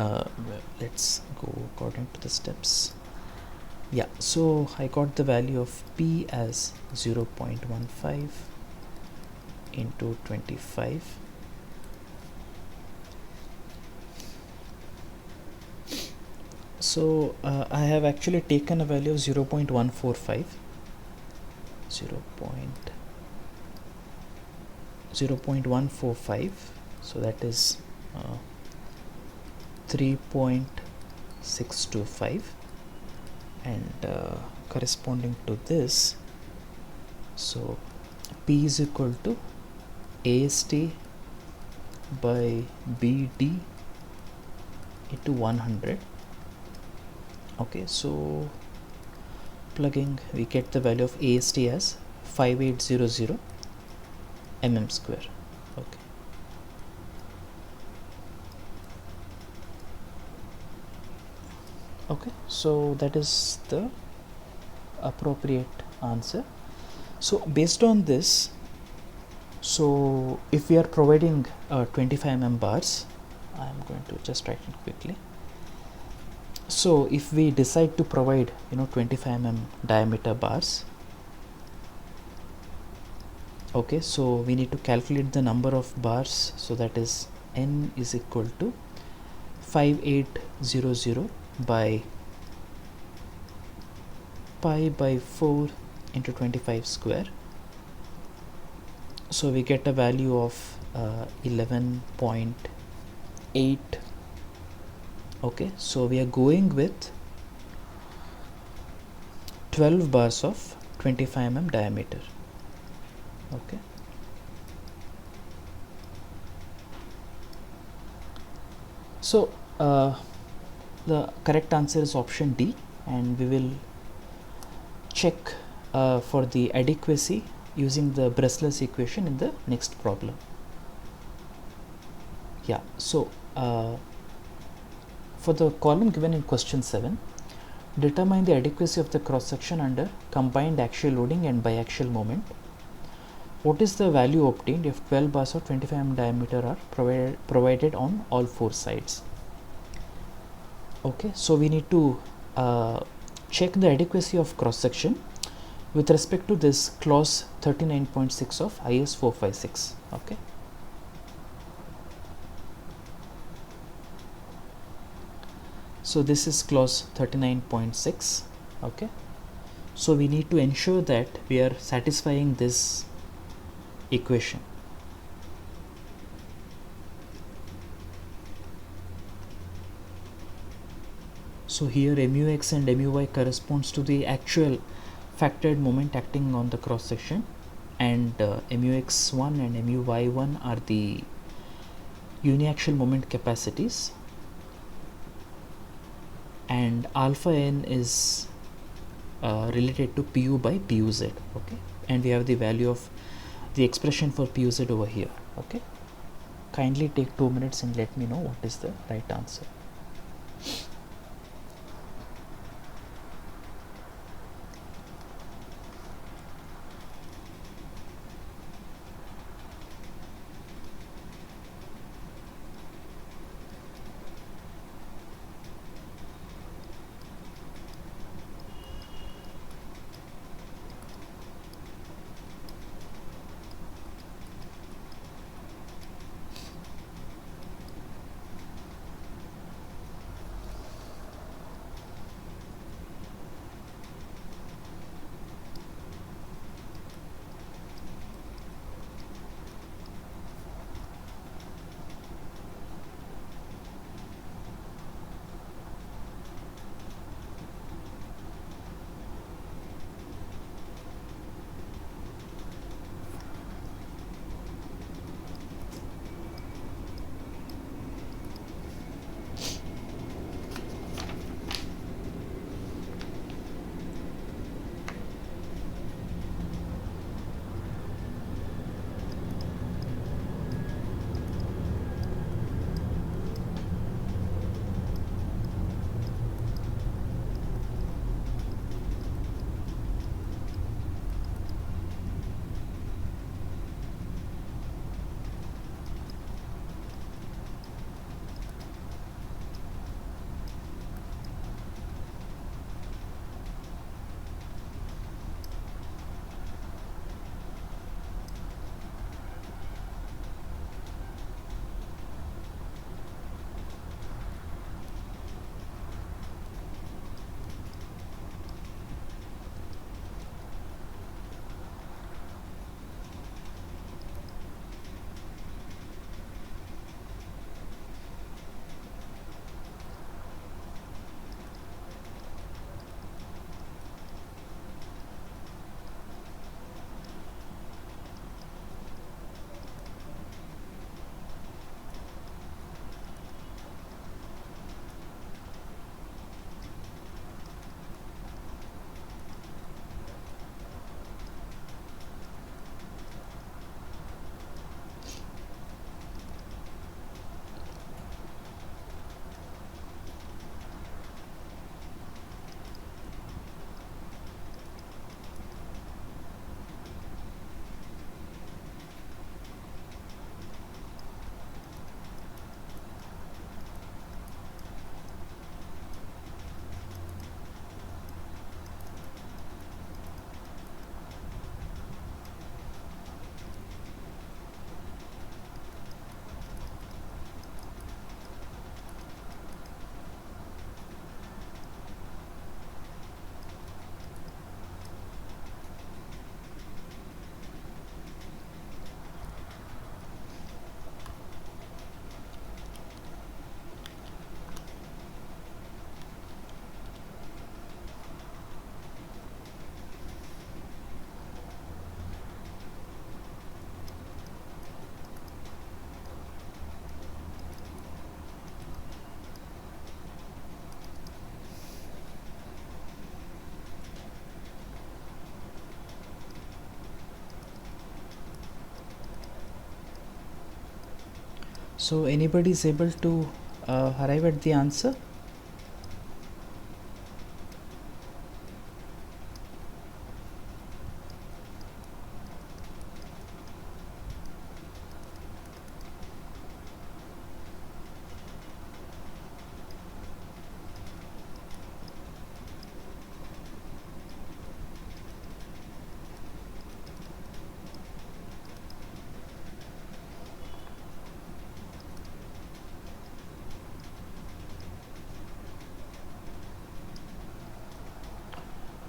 let's go according to the steps. Yeah, so I got the value of P as 0.15 into 25. So I have actually taken a value of 0.145, 0.145, so that is 3.625, and corresponding to this, so P is equal to AST by BD into 100. Okay, so plugging, we get the value of AST as 5800 mm square. Okay. Okay, so that is the appropriate answer. So based on this, so if we are providing 25 mm bars, I am going to just write it quickly. So if we decide to provide 25 mm diameter bars, okay, so we need to calculate the number of bars, so that is N is equal to 5800 by pi by 4 into 25 square. So we get a value of 11.8. Okay, so we are going with 12 bars of 25 mm diameter. Okay, so the correct answer is option D, and we will check for the adequacy using the Bresler's equation in the next problem. Yeah, so for the column given in question 7, determine the adequacy of the cross section under combined axial loading and biaxial moment. What is the value obtained if 12 bars of 25 mm diameter are provided on all four sides? Okay, so we need to check the adequacy of cross section with respect to this clause 39.6 of IS 456. Okay, so this is clause 39.6. okay, so we need to ensure that we are satisfying this equation. So here MUX and MUY corresponds to the actual factored moment acting on the cross section, and MUX1 and MUY1 are the uniaxial moment capacities, and alpha n is related to PU by PUZ. Okay, and we have the value of the expression for PUZ over here. Okay, kindly take 2 minutes and let me know what is the right answer. So anybody is able to arrive at the answer?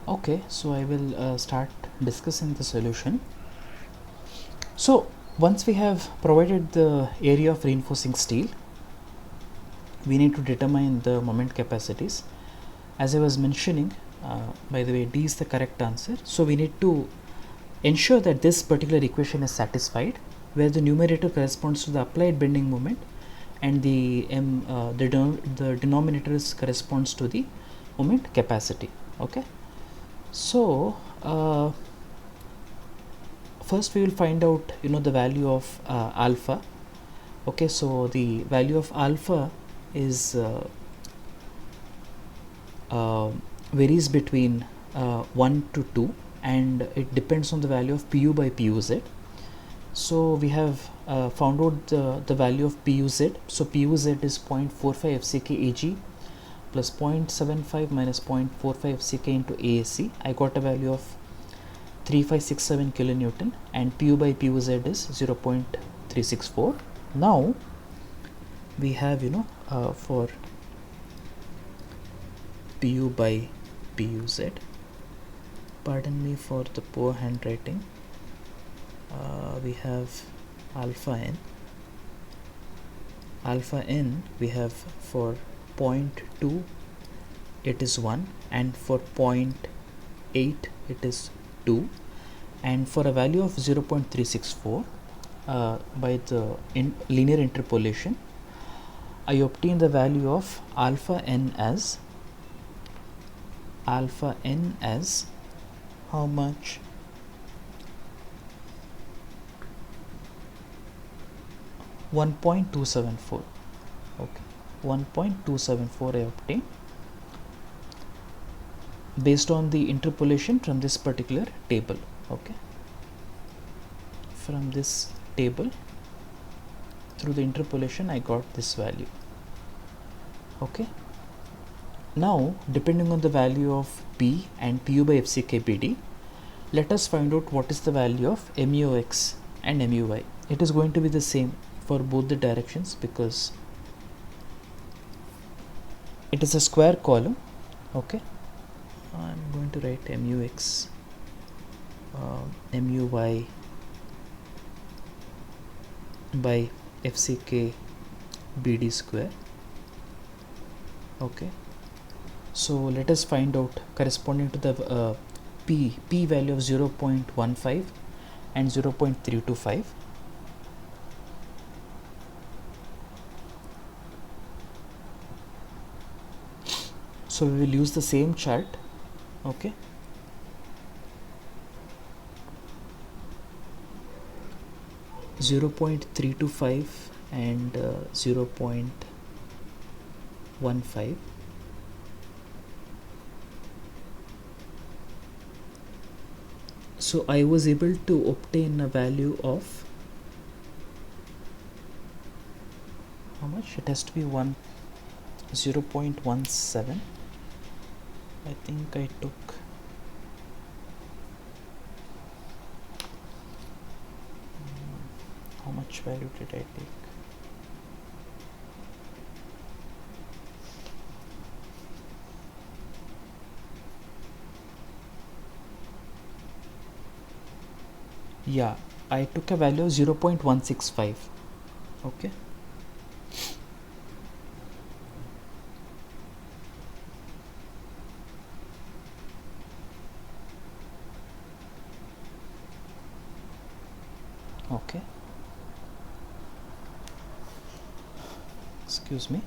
Okay, so I will start discussing the solution. So once we have provided the area of reinforcing steel, we need to determine the moment capacities. As I was mentioning, By the way, D is the correct answer. So we need to ensure that this particular equation is satisfied, where the numerator corresponds to the applied bending moment and the denominator corresponds to the moment capacity. Okay, so first we will find out the value of alpha. Okay, so the value of alpha is varies between 1 to 2, and it depends on the value of pu by puz. So we have found out the value of puz. So puz is 0.45 fck ag plus 0.75 minus 0.45 fck into ASC. I got a value of 3567 kilonewton, and pu by puz is 0.364. Now we have for pu by puz, pardon me for the poor handwriting, we have alpha n we have for 0.2 it is 1, and for 0.8 it is 2, and for a value of 0.364 by the linear interpolation I obtain the value of alpha n as how much? 1.274. Okay, 1.274 I obtain based on the interpolation from this particular table. Okay, from this table through the interpolation I got this value. Okay, now depending on the value of P and pu by fck bd, let us find out what is the value of mux and muy. It is going to be the same for both the directions because it is a square column. Okay, I'm going to write mux muy by fck bd square. Okay, so let us find out corresponding to the p value of 0.15 and 0.325. So we will use the same chart. Okay, .325 and 0.15. So I was able to obtain a value of how much? It has to be 0.17. I think I took how much value did I take? Yeah, I took a value of 0.165. Okay, okay, excuse me.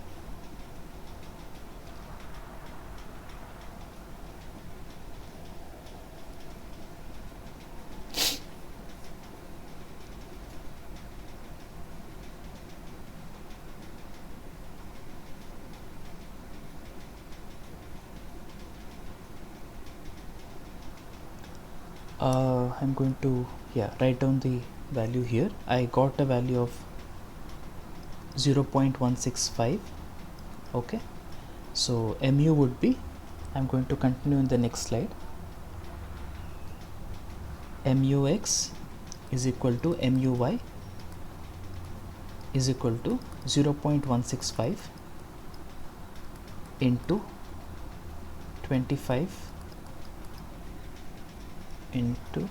I'm going to write down the value here. I got a value of 0.165. Okay, so mu would be, I'm going to continue in the next slide. Mux is equal to muy is equal to 0.165 into 25 into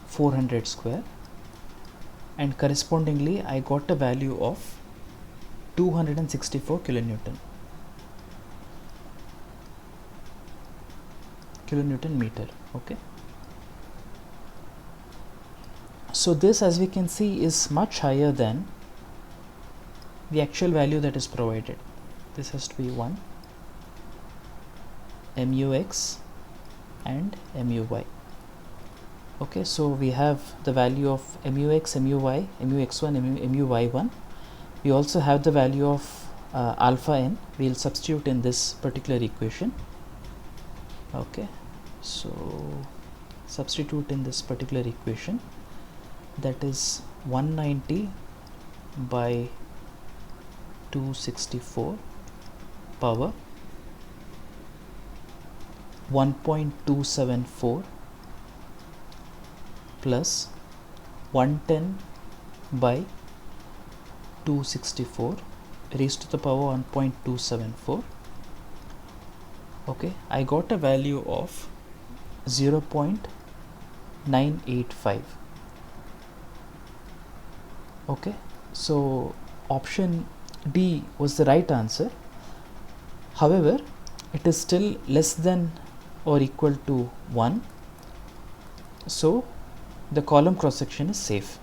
400 square and correspondingly I got a value of 264 kilonewton meter. Okay, so this, as we can see, is much higher than the actual value that is provided. This has to be 1 MUX and MUY. Okay, so we have the value of MUX, MUY, MUX1, MUY1. We also have the value of alpha n. We'll substitute in this particular equation. Okay, so substitute in this particular equation, that is 190 by 264 power 1.274 plus 110 by 264 raised to the power 1.274. Okay, I got a value of 0.985. Okay, so option D was the right answer. However, it is still less than or equal to 1, so the column cross section is safe.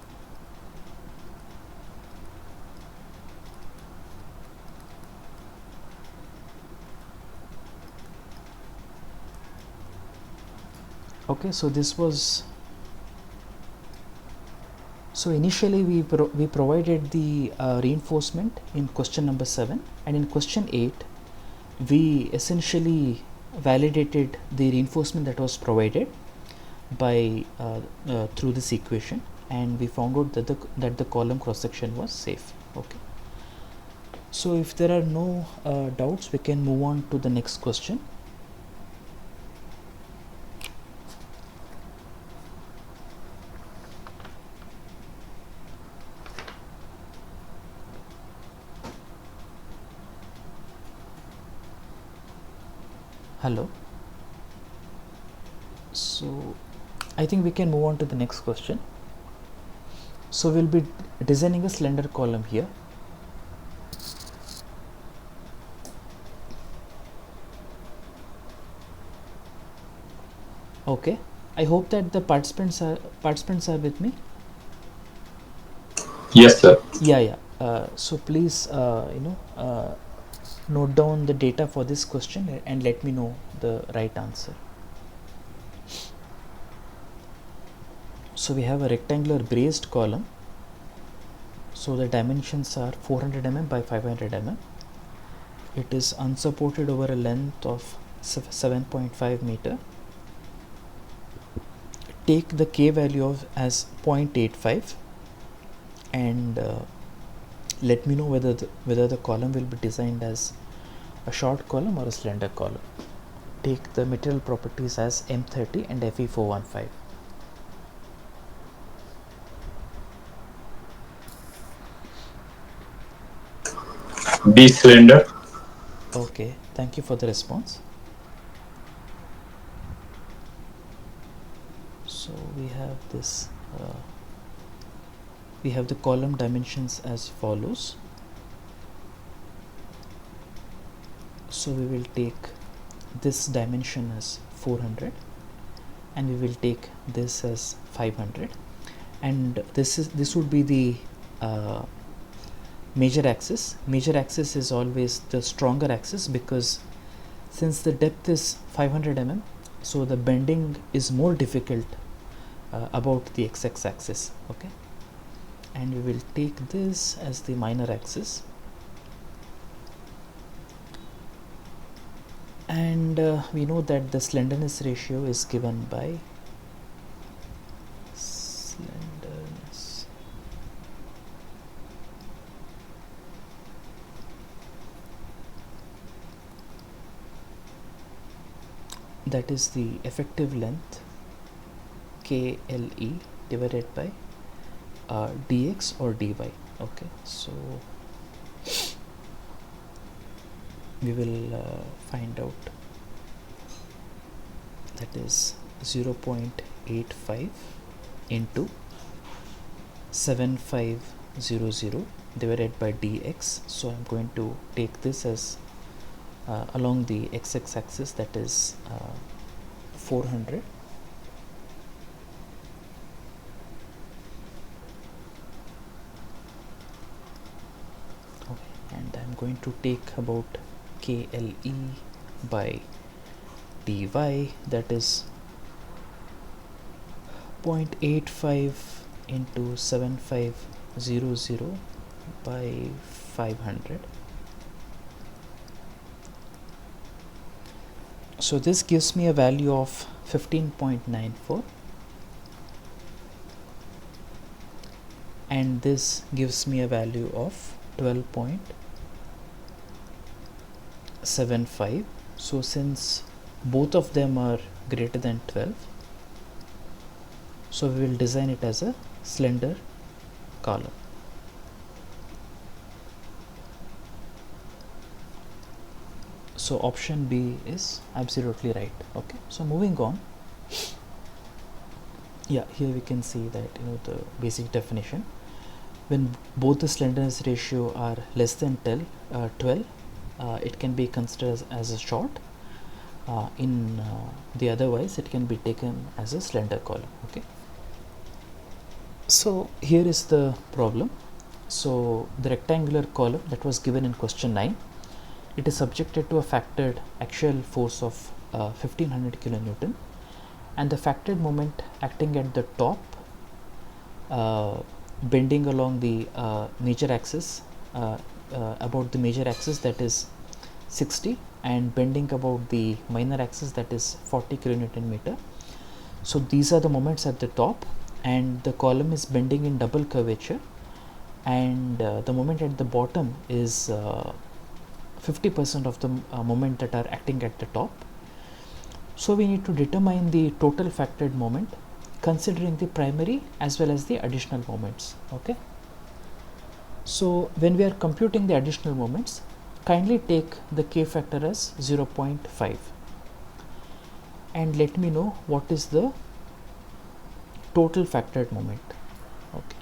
Okay, so this was, so initially we provided the reinforcement in question number 7, and in question 8 we essentially validated the reinforcement that was provided by through this equation, and we found out that the column cross section was safe. Okay, so if there are no doubts, we can move on to the next question. Hello. So I think we can move on to the next question. So we'll be designing a slender column here. Okay, I hope that the participants are with me. Yes, sir. Yeah. So please note down the data for this question and let me know the right answer. So we have a rectangular braced column. So the dimensions are 400 mm by 500 mm. It is unsupported over a length of 7.5 meter. Take the K value of as 0.85 and let me know whether the column will be designed as a short column or a slender column. Take the material properties as M30 and Fe415. B, cylinder. Okay, thank you for the response. So we have this we have the column dimensions as follows. So we will take this dimension as 400 and we will take this as 500, and this would be the major axis. Major axis is always the stronger axis because since the depth is 500 mm, so the bending is more difficult about the x axis. Okay, and we will take this as the minor axis, and we know that the slenderness ratio is given by slenderness that is the effective length KLE divided by dx or dy. Okay, so we will find out that is 0.85 into 7500 divided by dx. So I'm going to take this as along the x axis, that is 400. Okay, and I'm going to take about KLE by dy, that is 0.85 into 7500 by 500. So this gives me a value of 15.94, and this gives me a value of 12.75. so since both of them are greater than 12, so we will design it as a slender column. So option B is absolutely right. Okay, so moving on, yeah, here we can see that the basic definition: when both the slenderness ratio are less than 12, it can be considered as a short. In the otherwise, it can be taken as a slender column. Okay, so here is the problem. So the rectangular column that was given in question 9, it is subjected to a factored axial force of 1500 kilonewton, and the factored moment acting at the top, bending along the major axis, about the major axis, that is 60, and bending about the minor axis, that is 40 kilonewton meter. So these are the moments at the top, and the column is bending in double curvature, and the moment at the bottom is 50% of the moment that are acting at the top. So we need to determine the total factored moment considering the primary as well as the additional moments. Okay, so when we are computing the additional moments, kindly take the k factor as 0.5 and let me know what is the total factored moment. Okay,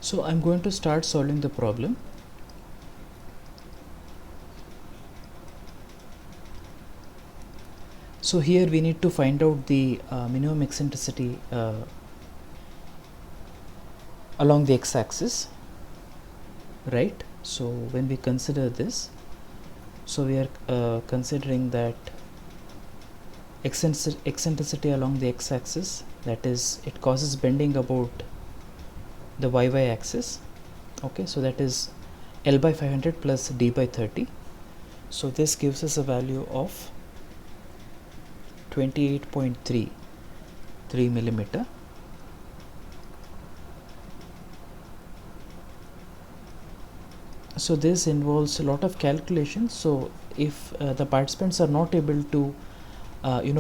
So I'm going to start solving the problem. So here we need to find out the minimum eccentricity along the x-axis, right? So when we consider this, so we are considering that eccentricity along the x-axis, that is, it causes bending about the y axis. Okay, so that is L by 500 plus D by 30. So this gives us a value of 28.33 millimeter. So this involves a lot of calculations. So if the participants are not able to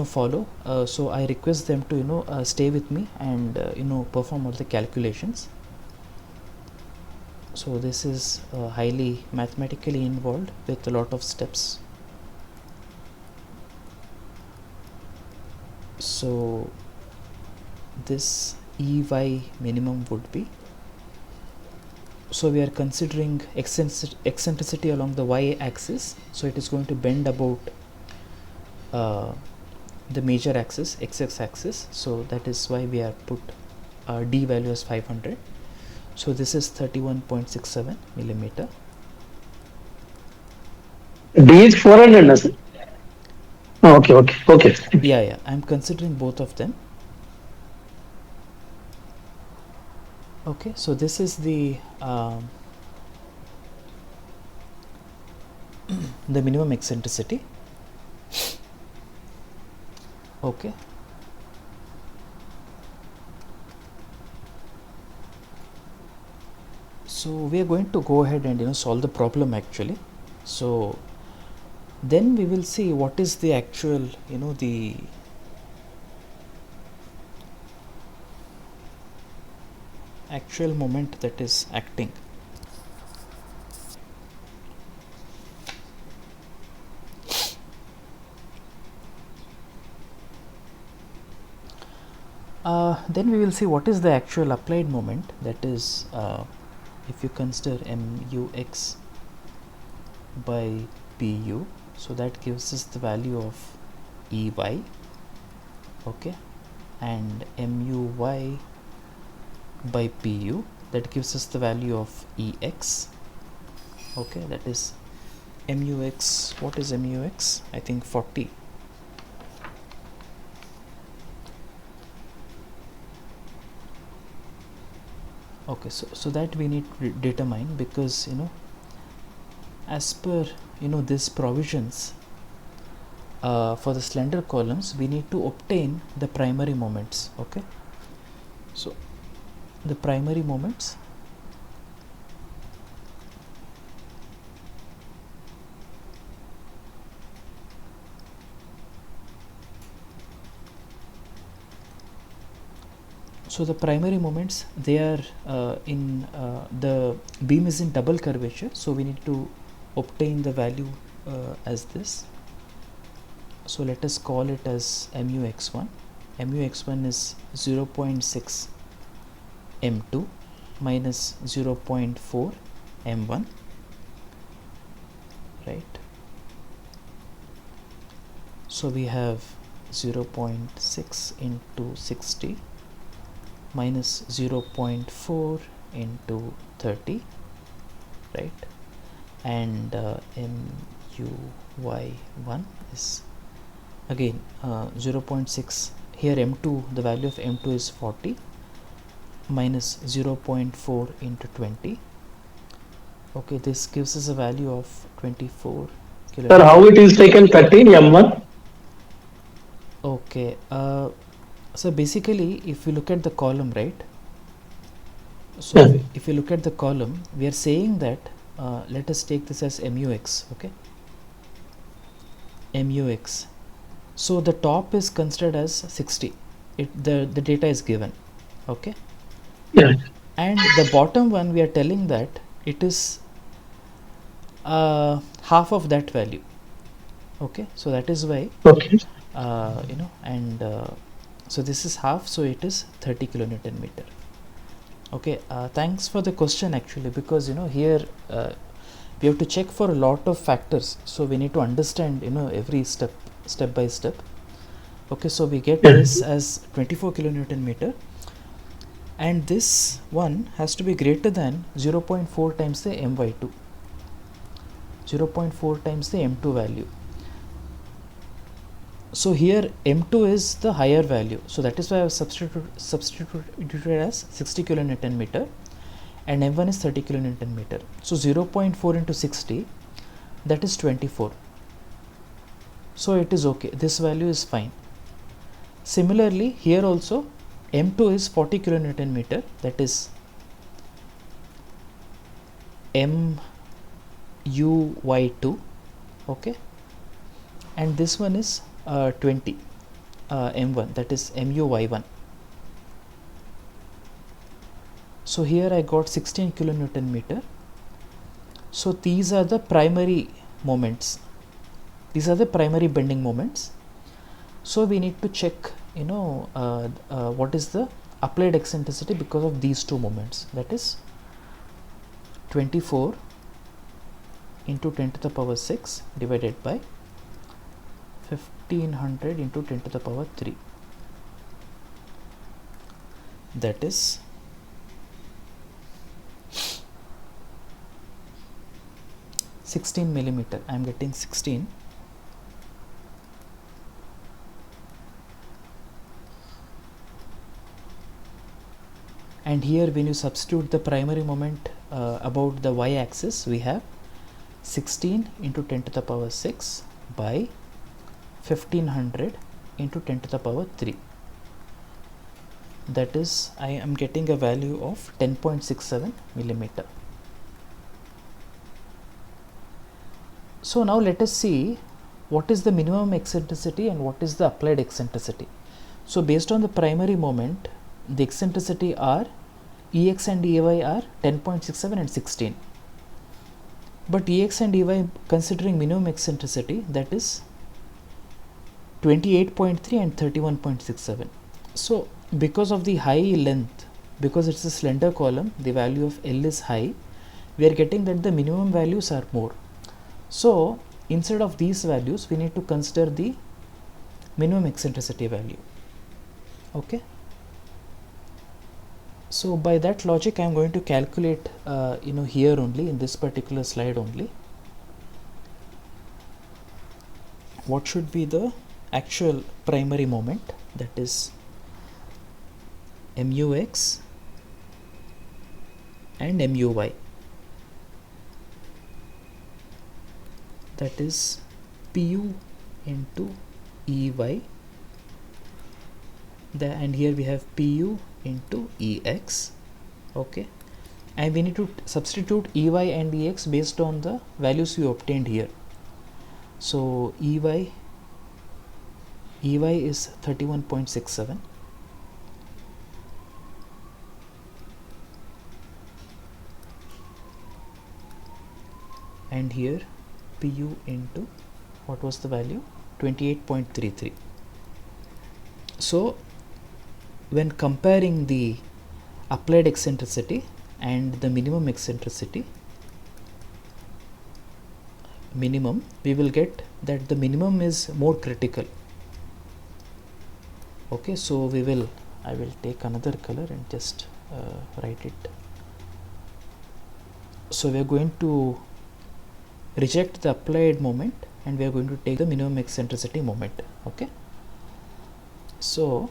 follow, so I request them to stay with me and perform all the calculations. So this is highly mathematically involved with a lot of steps. So this EY minimum would be, so we are considering eccentricity along the y axis, so it is going to bend about the major axis, x axis, so that is why we are put D value as 500. So this is 31.67 millimeter. D is 400, na, sir? Oh, okay. Yeah, I'm considering both of them. Okay, so this is the the minimum eccentricity. Okay. So we are going to go ahead and solve the problem actually. So then we will see what is the actual the actual moment that is acting. Then we will see what is the actual applied moment, that is if you consider MUX by PU, so that gives us the value of EY, okay, and MUY by PU, that gives us the value of EX, okay, that is MUX, what is MUX? I think 40. Okay, so that we need to determine, because as per these provisions for the slender columns, we need to obtain the primary moments. Okay, so the primary moments, so the primary moments, they are in the beam is in double curvature, so we need to obtain the value as this. So let us call it as MUX1. MUX1 is 0.6 M2 minus 0.4 M1, right? So we have 0.6 into 60 minus 0.4 into 30, right? And MUY1 is again 0.6. Here M2, the value of M2 is 40 minus 0.4 into 20. Okay, this gives us a value of 24 kilo. Sir, how it is taken 30 M1? Okay, so basically if you look at the column, right, so if you look at the column, we are saying that let us take this as MUX, okay, MUX. So the top is considered as 60, the data is given, okay, Yeah. and the bottom one, we are telling that it is half of that value, okay, so that is why Okay. and so this is half, so it is 30 kilonewton meter. Okay, thanks for the question actually, because here we have to check for a lot of factors, so we need to understand every step by step. Okay, so we get this as 24 kilonewton meter, and this one has to be greater than 0.4 times the my2, 0.4 times the m2 value. So here m2 is the higher value, so that is why I have substituted as 60 kilonewton meter, and m1 is 30 kilonewton meter. So 0.4 into 60, that is 24. So it is okay, this value is fine. Similarly here also m2 is 40 kilonewton meter, that is MUY2, okay, and this one is 20 m1, that is MUY1. So here I got 16 kilonewton meter. So these are the primary moments, these are the primary bending moments. So we need to check what is the applied eccentricity because of these two moments, that is 24 into 10 to the power 6 divided by 1500 into 10 to the power 3, that is 16 millimeter. I am getting 16. And here when you substitute the primary moment about the y-axis, we have 16 into 10 to the power 6 by 1500 into 10 to the power 3, that is I am getting a value of 10.67 millimeter. So now let us see what is the minimum eccentricity and what is the applied eccentricity. So based on the primary moment, the eccentricity are Ex and Ey are 10.67 and 16, but Ex and Ey considering minimum eccentricity, that is 28.3 and 31.67. So because of the high length, because it's a slender column, the value of L is high, we are getting that the minimum values are more. So instead of these values, we need to consider the minimum eccentricity value. Okay, so by that logic I am going to calculate here only, in this particular slide only, what should be the actual primary moment, that is MUX and MUY, that is PU into EY, and here we have PU into EX, okay, and we need to substitute EY and EX based on the values we obtained here. So EY is 31.67, and here PU into what was the value, 28.33. So when comparing the applied eccentricity and the minimum eccentricity, we will get that the minimum is more critical. Okay, so I will take another color and just write it. So we are going to reject the applied moment and we are going to take the minimum eccentricity moment. Okay, so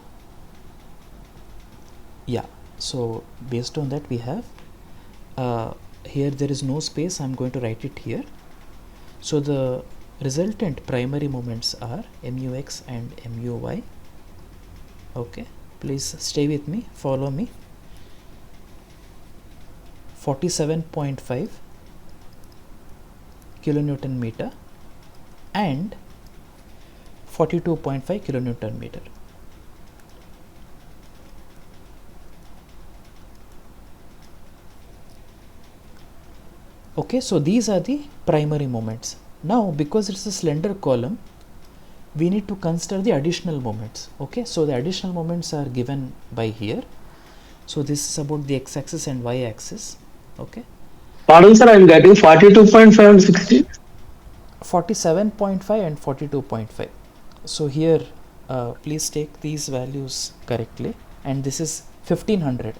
yeah, so based on that we have here there is no space, I am going to write it here. So the resultant primary moments are MUX and MUY. Okay, please stay with me, follow me. 47.5 kilonewton meter and 42.5 kilonewton meter. Okay, so these are the primary moments. Now because it's a slender column, we need to consider the additional moments. Okay, so the additional moments are given by here. So this is about the x-axis and y-axis. Okay. Pardon, sir, I'm getting 42.5 and 60. 47.5 and 42.5. So here please take these values correctly, and this is 1500.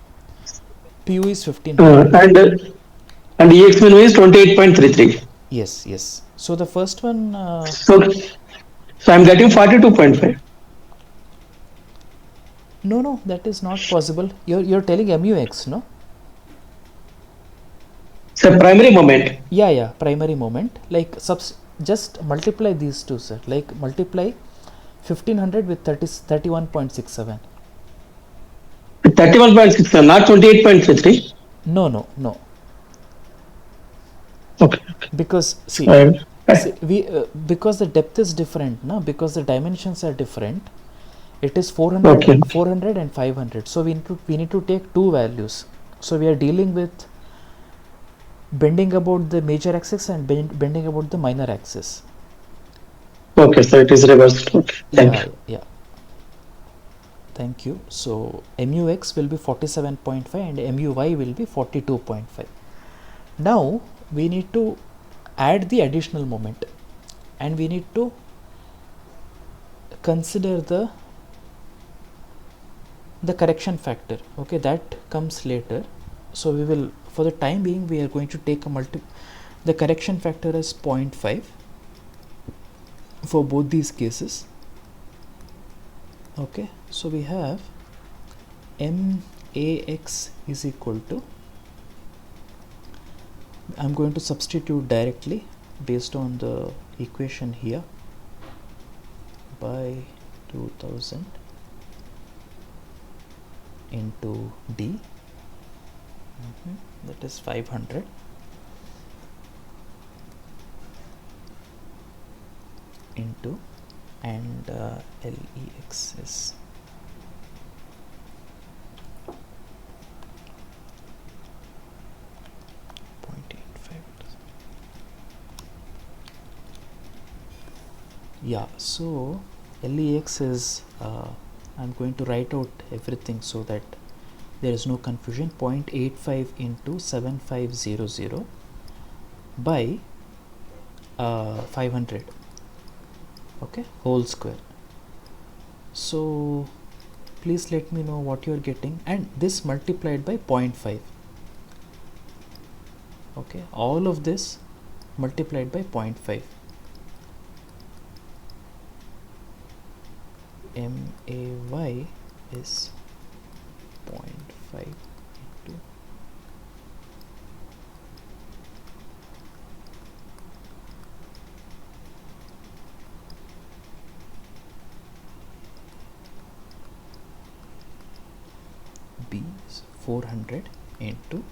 PU is 1500. And EX min is 28.33. Yes. So the first one, So I'm getting 42.5. no, that is not possible. You're telling MUX, no? So primary moment. Yeah, primary moment. Like just multiply these two, sir. Like multiply 1500 with 31.67. 31.6, not 28.33. No. Okay. Because see, Fine. we because the depth is different, no? Because the dimensions are different. It is 400, Okay. 400 and 500. So we need to take two values. So we are dealing with bending about the major axis and bending about the minor axis. Okay, so it is reversed. Okay. Thank you. Yeah. Thank you. So MUX will be 47.5 and MUY will be 42.5. Now we need to add the additional moment, and we need to consider the correction factor. Okay, that comes later. So we will, for the time being, we are going to take the correction factor is 0.5 for both these cases. Okay, so we have MAX is equal to, I'm going to substitute directly based on the equation here, by 2000 into D, that is 500, into, and LEX is 0.85. Yeah, so LEX is I'm going to write out everything so that there is no confusion. 0.85 into 7500 by 500, okay, whole square. So please let me know what you are getting, and this multiplied by 0.5. okay, all of this multiplied by 0.5. MAY is 0.5 into B is 400 into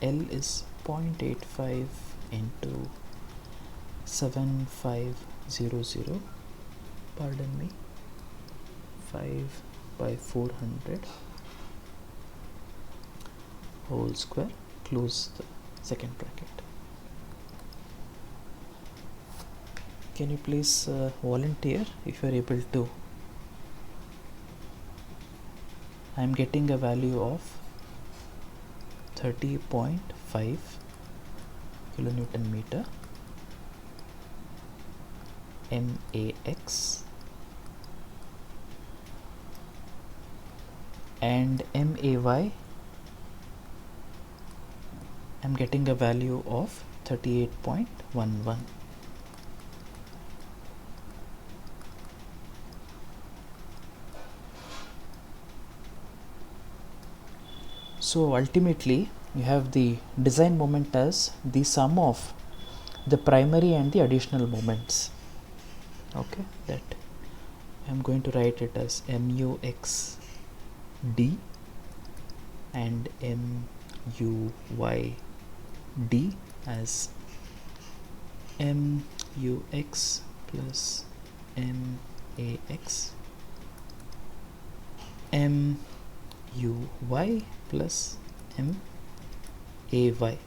L is 0.85 into 7500, pardon me, 5 by 400 whole square, close the second bracket. Can you please volunteer if you are able to? I am getting a value of 30.5 kilonewton meter MAX, and MAY I'm getting a value of 38.11. So ultimately you have the design moment as the sum of the primary and the additional moments. Okay, that I'm going to write it as MUX D and MUY D as MUX plus MAX MUY plus MAY.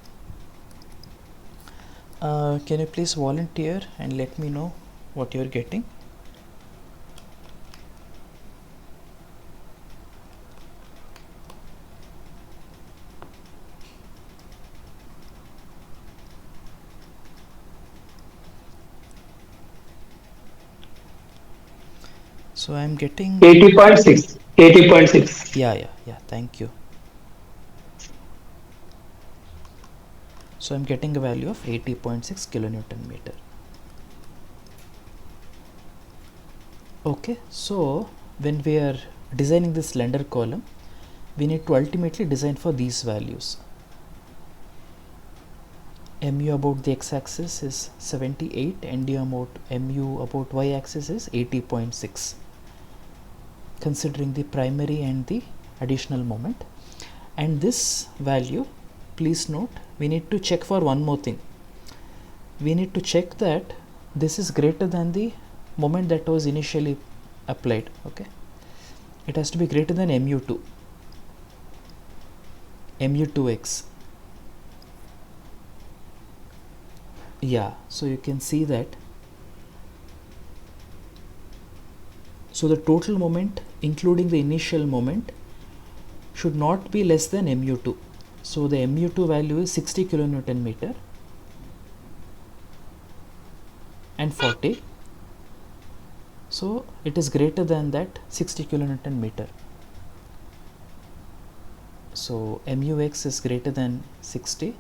Can you please volunteer and let me know what you're getting? So I'm getting 80.6. 80.6. yeah, thank you. So I'm getting a value of 80.6 kilonewton meter. Okay, so when we are designing this slender column, we need to ultimately design for these values. Mu about the x-axis is 78 and mu about y-axis is 80.6, considering the primary and the additional moment. And this value, please note, we need to check for one more thing. We need to check that this is greater than the moment that was initially applied. Okay, it has to be greater than mu2, mu2x. Yeah, so you can see that. So the total moment including the initial moment should not be less than mu2. So the mu2 value is 60 kilonewton meter and 40. So it is greater than that 60 kilonewton meter. So mux is greater than 60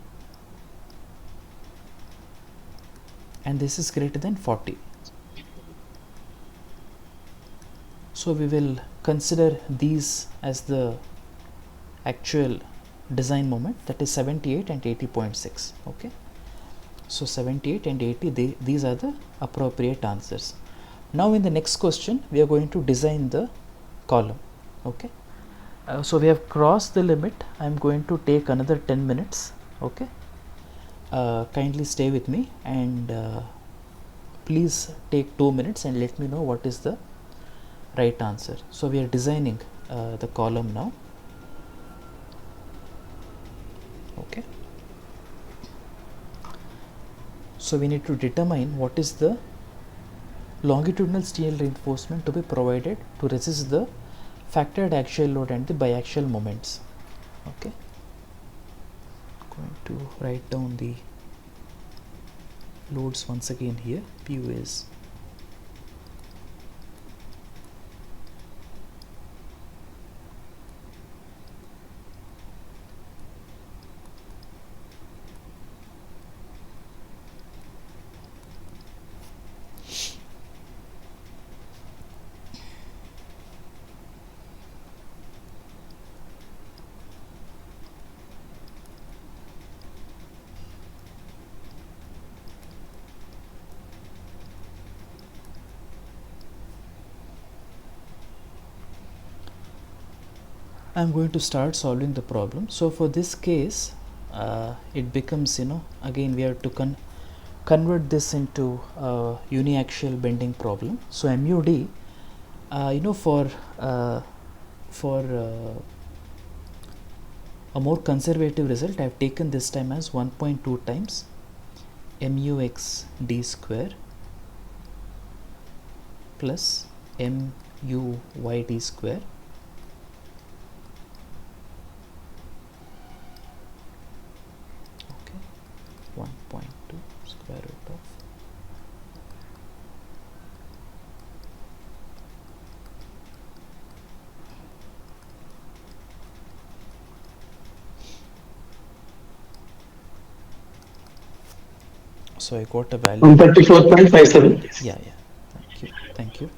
and this is greater than 40. So we will consider these as the actual design moment, that is 78 and 80.6. okay, so 78 and 80, these are the appropriate answers. Now in the next question we are going to design the column. Okay, so we have crossed the limit. I am going to take another 10 minutes. Okay, kindly stay with me and please take 2 minutes and let me know what is the right answer. So we are designing the column now. Okay, so we need to determine what is the longitudinal steel reinforcement to be provided to resist the factored axial load and the biaxial moments. Okay, going to write down the loads once again here. Pu is I'm going to start solving the problem. So for this case it becomes, again we have to convert this into a uniaxial bending problem. So MUD, for a more conservative result, I have taken this time as 1.2 times MUX d square plus MUY d square okay, 1.2 square root of so I got a value 134.57. yeah, thank you.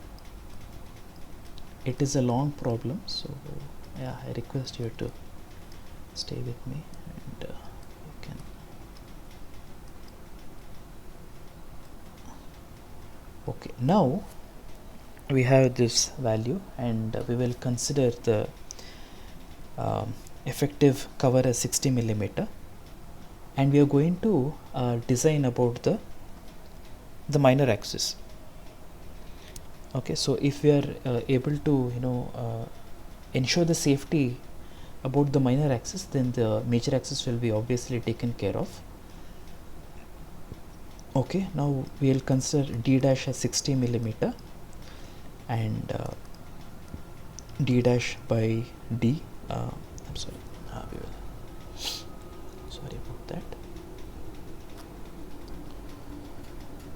It is a long problem, so yeah, I request you to stay with me and you can okay. Now we have this value and we will consider the effective cover as 60 millimeter, and we are going to design about the minor axis. Okay, so if we are able to ensure the safety about the minor axis, then the major axis will be obviously taken care of. Okay, now we will consider d dash as 60 millimeter and d dash by d I'm sorry, we will sorry about that.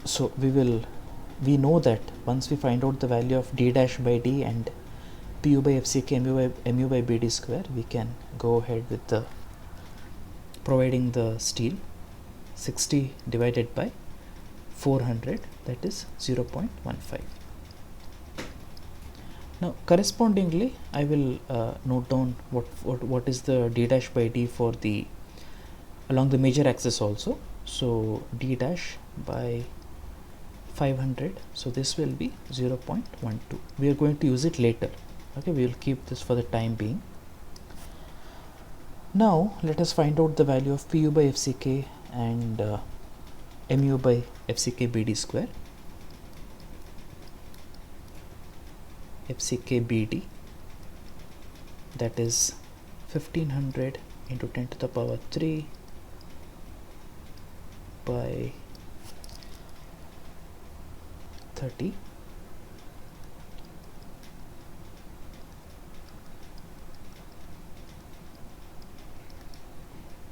So we know that once we find out the value of d dash by d and pu by fck mu by bd square, we can go ahead with the providing the steel 60 divided by 400, that is 0.15. Now correspondingly I will note down what is the d dash by d for the along the major axis also. So d dash by 500, so this will be 0.12. We are going to use it later. Okay, we will keep this for the time being. Now let us find out the value of pu by fck and mu by fck bd square. fck bd, that is 1500 into 10 to the power 3 by 30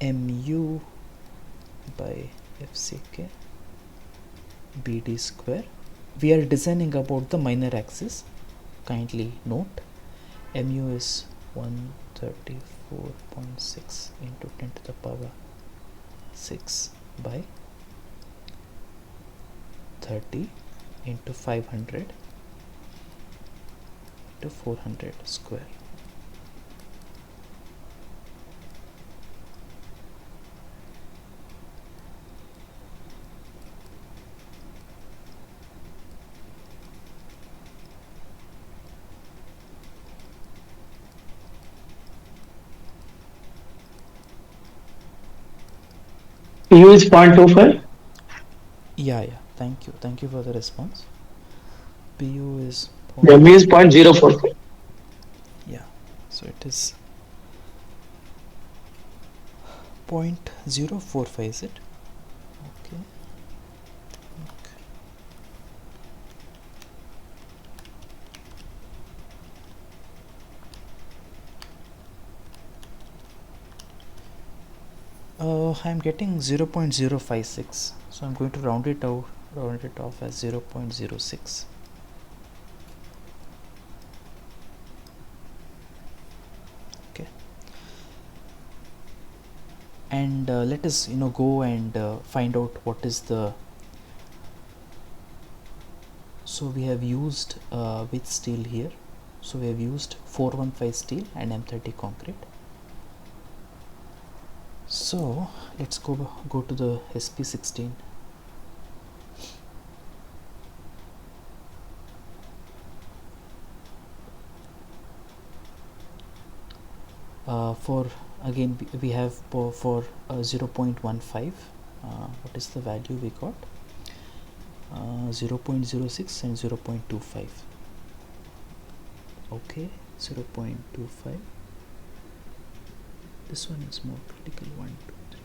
mu by fck bd square. We are designing about the minor axis. Kindly note mu is 134.6 into 10 to the power 6 by 30 into 500 into 400 square. PU is 0.25. Yeah, thank you for the response. PU is MU is 0.045. yeah, so it is 0.045, is it? Okay. I'm getting 0.056, so I'm going to round it off as 0.06. Okay, and let us go and find out what is the. So we have used which steel here? So we have used 415 steel and M30 concrete. So let's go to the SP16. For again we have for 0.15, what is the value we got? 0.06 and 0.25. okay, 0.25. This one is more critical. 1, 2, 3,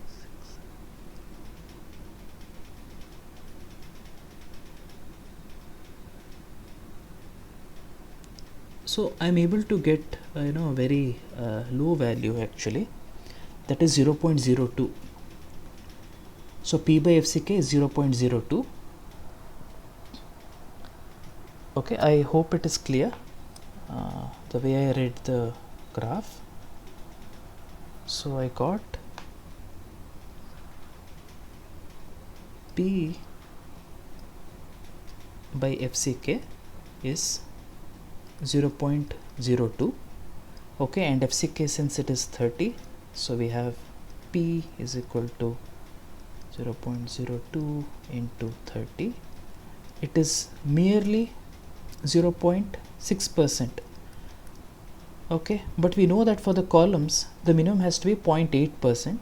6. So I'm able to get a very low value actually, that is 0.02. So P by FCK is 0.02. Okay, I hope it is clear the way I read the graph. So I got P by FCK is 0.02. okay, and FCK, since it is 30, so we have P is equal to 0.02 into 30. It is merely 0.6%. okay, but we know that for the columns the minimum has to be 0.8%,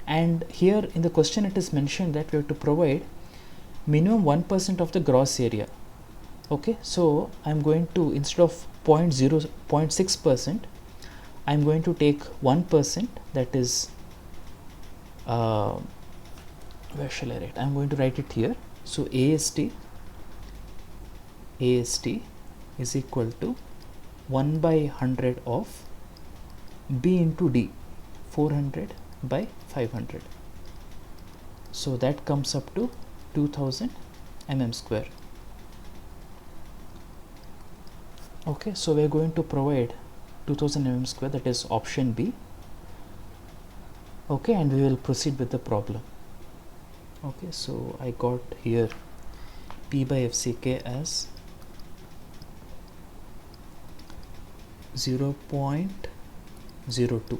and here in the question it is mentioned that we have to provide minimum 1% of the gross area. okay, so I'm going to, instead of 0.6%, I'm going to take 1%, that is where shall I write? I'm going to write it here. So AST is equal to 1 by 100 of B into D, 400 by 500. So that comes up to 2000 mm square. Okay, so we are going to provide 2000 mm square, that is option B. Okay, and we will proceed with the problem. Okay, so I got here P by FCK as 0.02.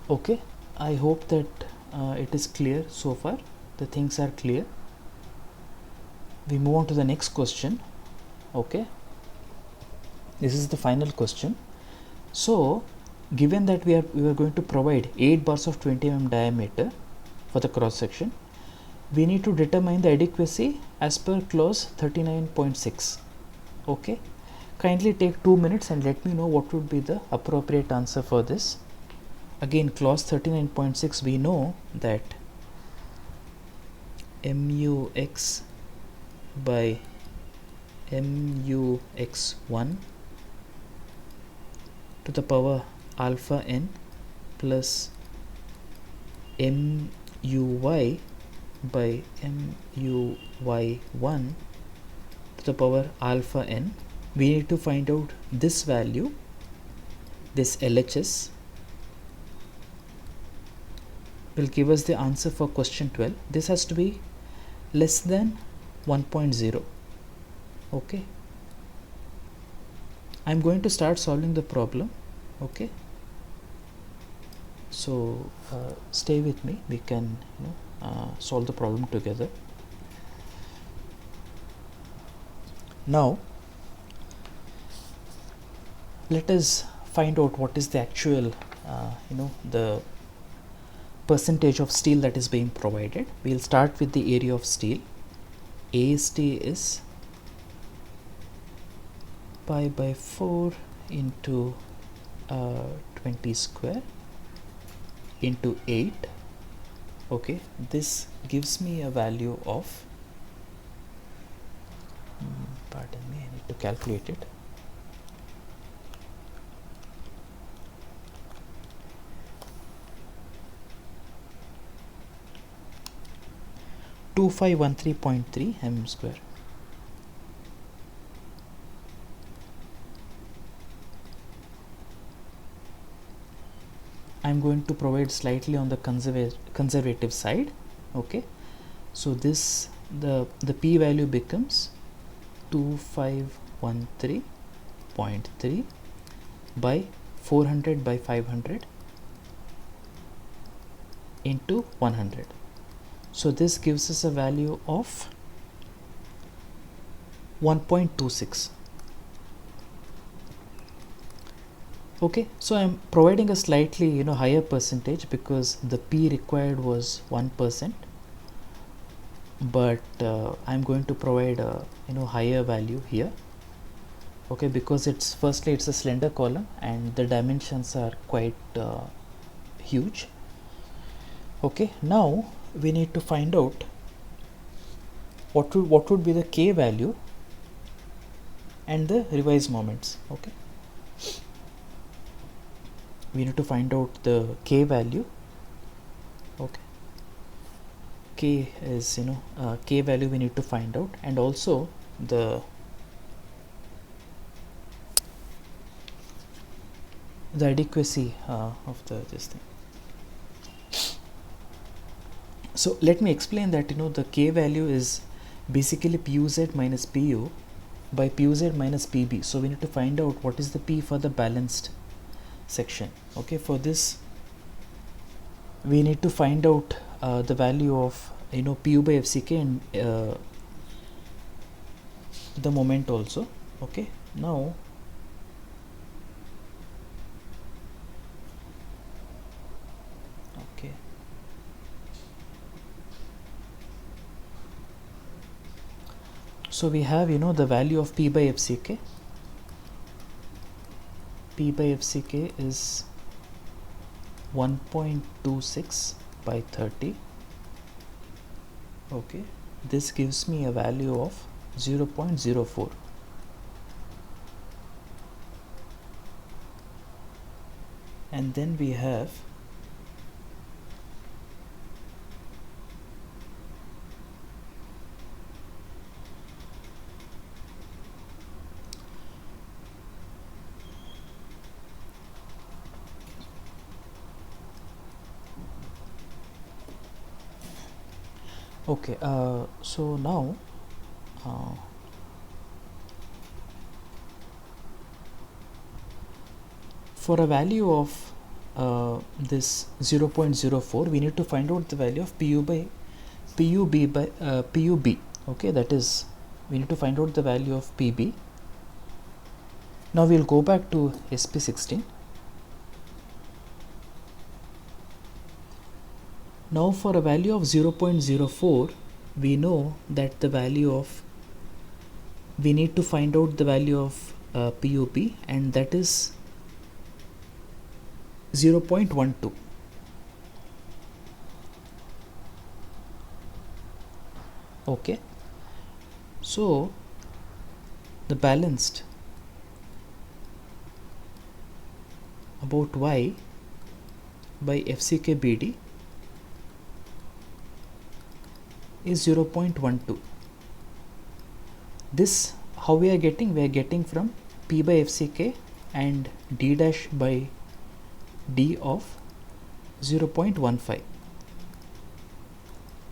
Okay, I hope that it is clear so far. The things are clear. We move on to the next question. Okay, this is the final question. So given that we are going to provide 8 bars of 20 mm diameter for the cross section, we need to determine the adequacy as per clause 39.6. okay, kindly take 2 minutes and let me know what would be the appropriate answer for this. Again, clause 39.6, we know that mux by mux1 to the power alpha n plus muy by muy1 to the power alpha n. We need to find out this value, this LHS will give us the answer for question 12. This has to be less than 1.0. okay, I'm going to start solving the problem. Okay, so stay with me, we can solve the problem together. Now let us find out what is the actual the percentage of steel that is being provided. We'll start with the area of steel. AST is pi by 4 into 20 square into 8. okay, this gives me a value of pardon me, I need to calculate it. 2513.3 mm square. I'm going to provide slightly on the conservative side. Okay, so this the p value becomes 2513.3 by 400 by 500 into 100. So this gives us a value of 1.26. okay, so I'm providing a slightly higher percentage because the p required was 1%, but I'm going to provide a higher value here. okay, because it's firstly it's a slender column and the dimensions are quite huge. okay, now we need to find out what would be the k value and the revised moments. okay, we need to find out the k value. okay, k is k value we need to find out, and also the adequacy of this thing. So let me explain that the k value is basically puz minus pu by puz minus pb. So we need to find out what is the p for the balanced section. okay, for this we need to find out the value of pu by fck and the moment also. okay, now okay, so we have the value of p by fck. p by fck is 1.26 by 30. okay, this gives me a value of 0.04. and then we have Okay, so now for a value of this 0.04, we need to find out the value of PUB. Okay, that is, we need to find out the value of PB. Now we'll go back to SP16. Now for a value of 0.04, we know that the value of, we need to find out the value of PUB, and that is 0.12. Okay, so the balanced about Y by FCK BD is 0.12. This, how we are getting? We are getting from P by FCK and D dash by D of 0.15.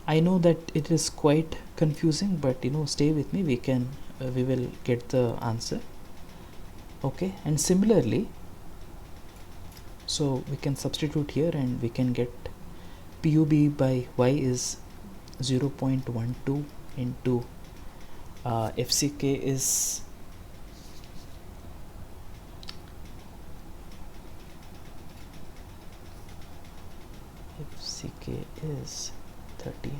I know that it is quite confusing, but stay with me, we will get the answer. Okay, and similarly, so we can substitute here and we can get PUB by Y is 0.12 into FCK is FCK is 30 and 4.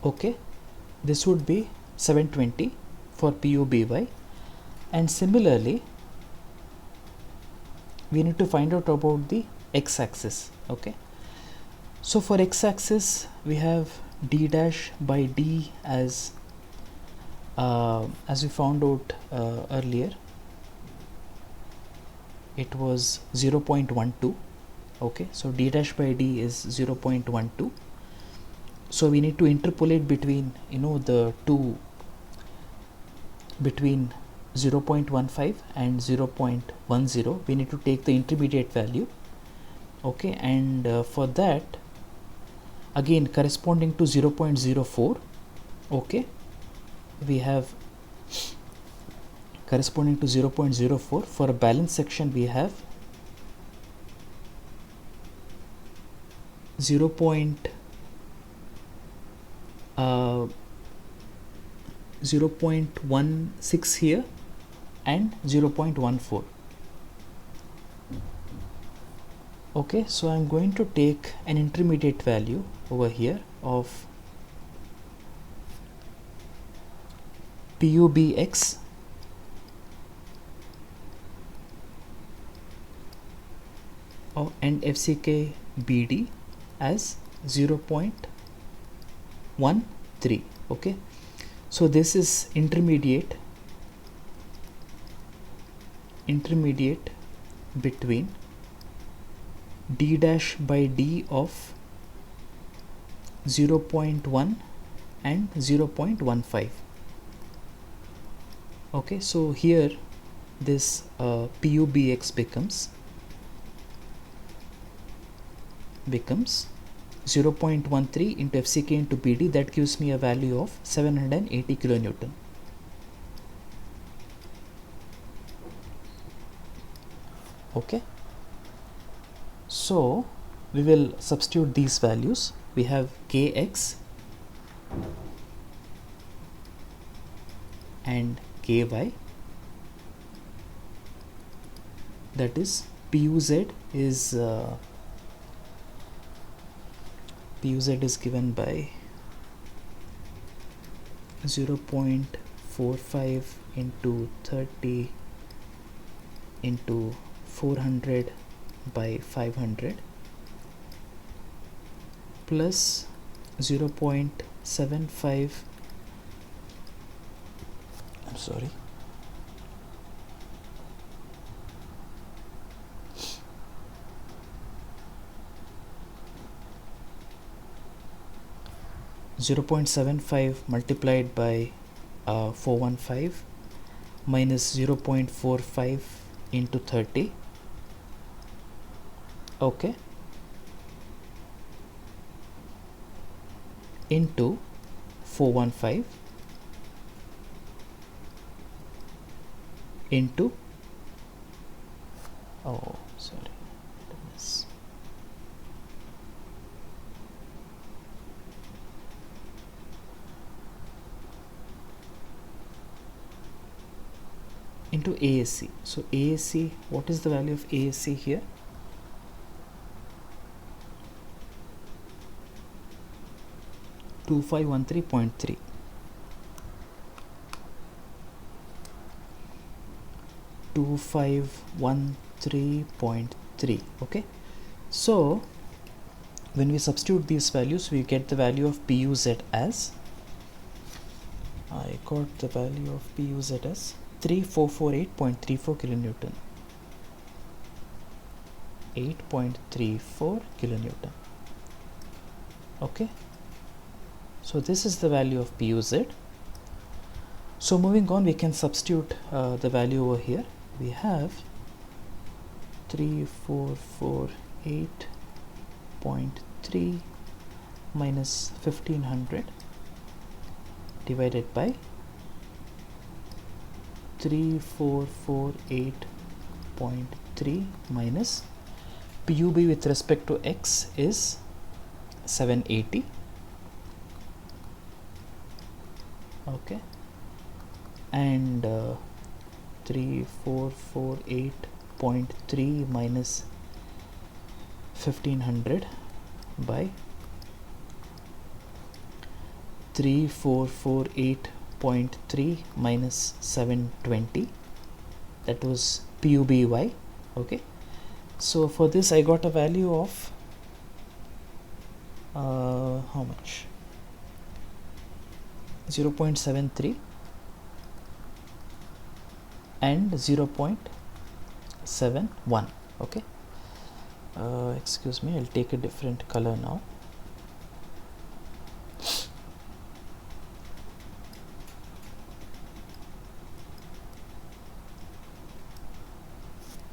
Okay, this would be 720 for PUBY, and similarly we need to find out about the x-axis. Okay, so for x-axis we have D dash by D as we found out earlier, it was 0.12. Okay, so D dash by D is 0.12. So we need to interpolate between the two, between 0.15 and 0.10. we need to take the intermediate value. Okay, and for that, again corresponding to 0.04, okay, we have corresponding to 0.04. for a balance section we have 0.16 here and 0.14. Okay, so I'm going to take an intermediate value over here of PUBX and FCK BD as 0.13. Okay, so this is intermediate between D dash by D of 0.1 and 0.15. Okay, so here this PUBX becomes 0.13 into FCK into BD. That gives me a value of 780 kilonewton. Okay, so we will substitute these values. We have Kx and Ky, that is PUZ is given by 0.45 into 30 into 400 by 500 plus 0.75 sorry. .75 multiplied by 415 minus 0.45 into 30. Okay, into 415 into, oh sorry, goodness, into ASC. So ASC, what is the value of ASC here? .2513. .2513.3. Okay, so when we substitute these values, we get the value of PUZ as, I got the value of PUZ as 3448.34 kilonewton. 8.34 kilonewton. Okay, so this is the value of PUZ. So moving on, we can substitute the value over here. We have 3448.3 minus 1500 divided by 3448.3 minus PUB with respect to X is 780. Okay, and 3448.3 minus 1500 by 3448.3 minus 720, that was PUBY. Okay, so for this I got a value of how much? 0.73 and 0.71. Okay, excuse me, I'll take a different color now.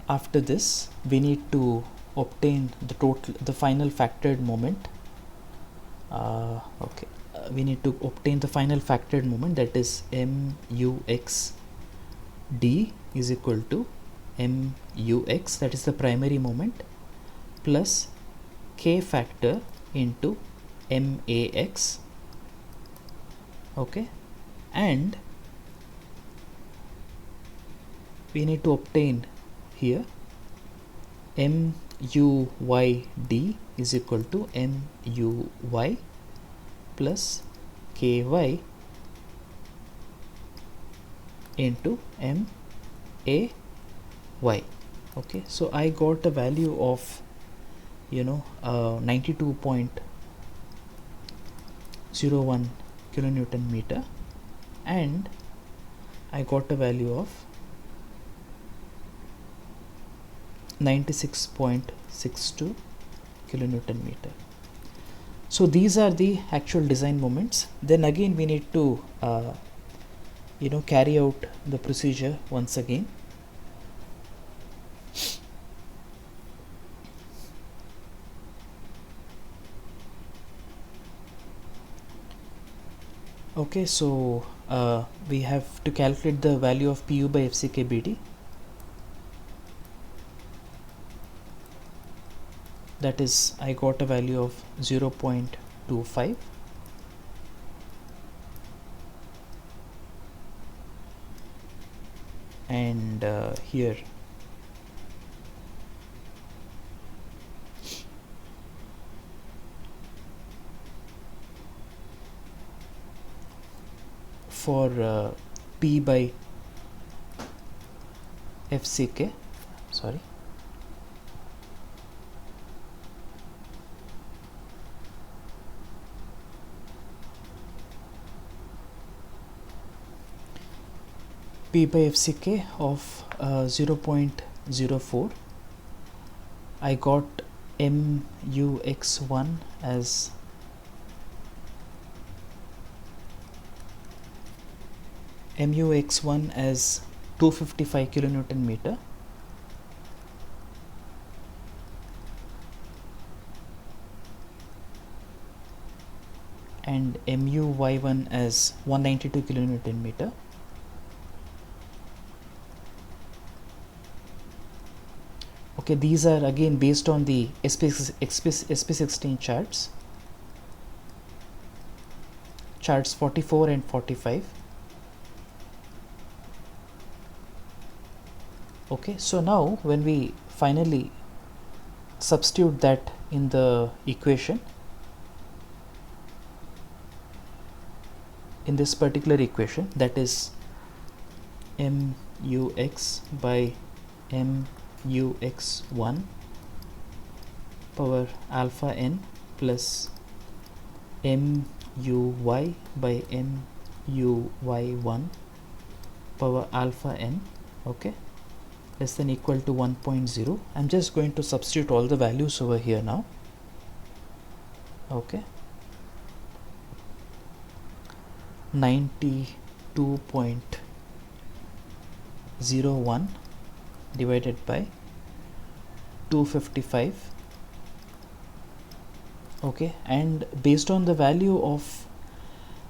After this, we need to obtain the final factored moment. Okay, we need to obtain the final factored moment, that is MUX D is equal to MUX, that is the primary moment, plus K factor into MAX. Okay, and we need to obtain here MUYD is equal to MUY plus KY into MAY. Okay, so I got a value of 92.01 kilonewton meter, and I got a value of 96.62 kilonewton meter. So these are the actual design moments. Then again we need to carry out the procedure once again. Okay, so we have to calculate the value of PU by FCKBD. That is, I got a value of 0.25. And here for P by FCK, sorry, P by FCK of 0.04. I got MUX1 as MUX1 as 255 kilonewton meter, and MUY1 as 192 kilonewton meter. Okay, these are again based on the SP16 charts 44 and 45. Okay, so now when we finally substitute that in the equation, in this particular equation, that is MUX by MUX1 power alpha n plus MUY by MUY1 power alpha n, okay, less than equal to 1.0. I'm just going to substitute all the values over here now. Okay, 92.01 divided by 255. Okay, and based on the value of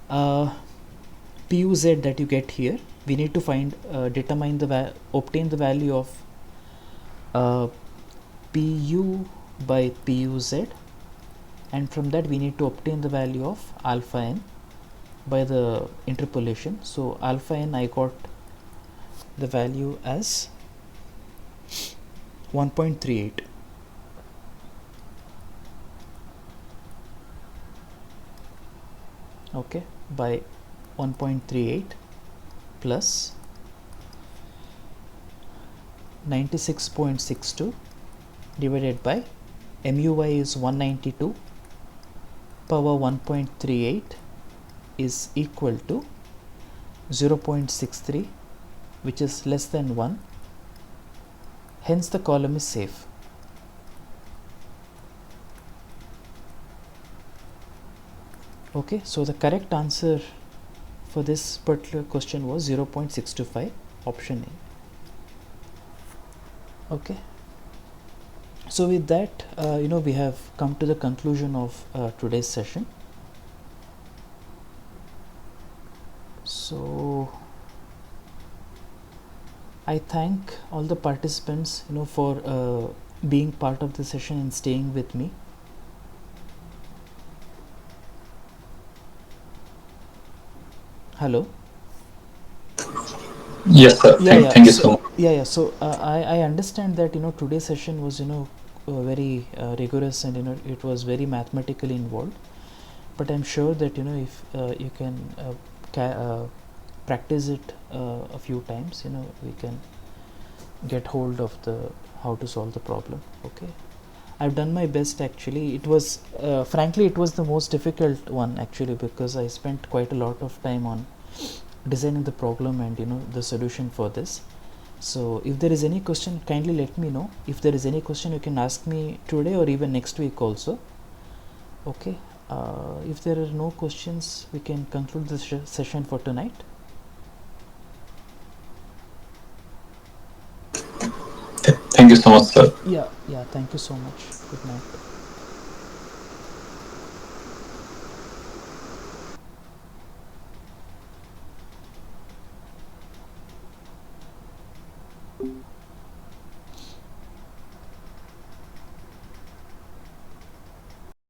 PUZ that you get here, we need to find obtain the value of PU by PUZ, and from that we need to obtain the value of alpha n by the interpolation. So alpha n, I got the value as 1.38. Okay, by 1.38 plus 96.62 divided by MUY is 192 power 1.38 is equal to 0.63, which is less than 1. Hence the column is safe. Okay, so the correct answer for this particular question was 0.625, option A. Okay, so with that we have come to the conclusion of today's session. So I thank all the participants for being part of the session and staying with me. Hello. Yes, sir. Thank you so much. So I understand that today's session was very rigorous, and it was very mathematically involved, but I'm sure that if you can practice it a few times, we can get hold of how to solve the problem. Okay, I've done my best. Actually, it was frankly it was the most difficult one, actually, because I spent quite a lot of time on designing the problem and the solution for this. So if there is any question, kindly let me know. If there is any question, you can ask me today or even next week also. Okay, if there are no questions, we can conclude this session for tonight. Thank you so much, sir. Yeah, thank you so much. Good night.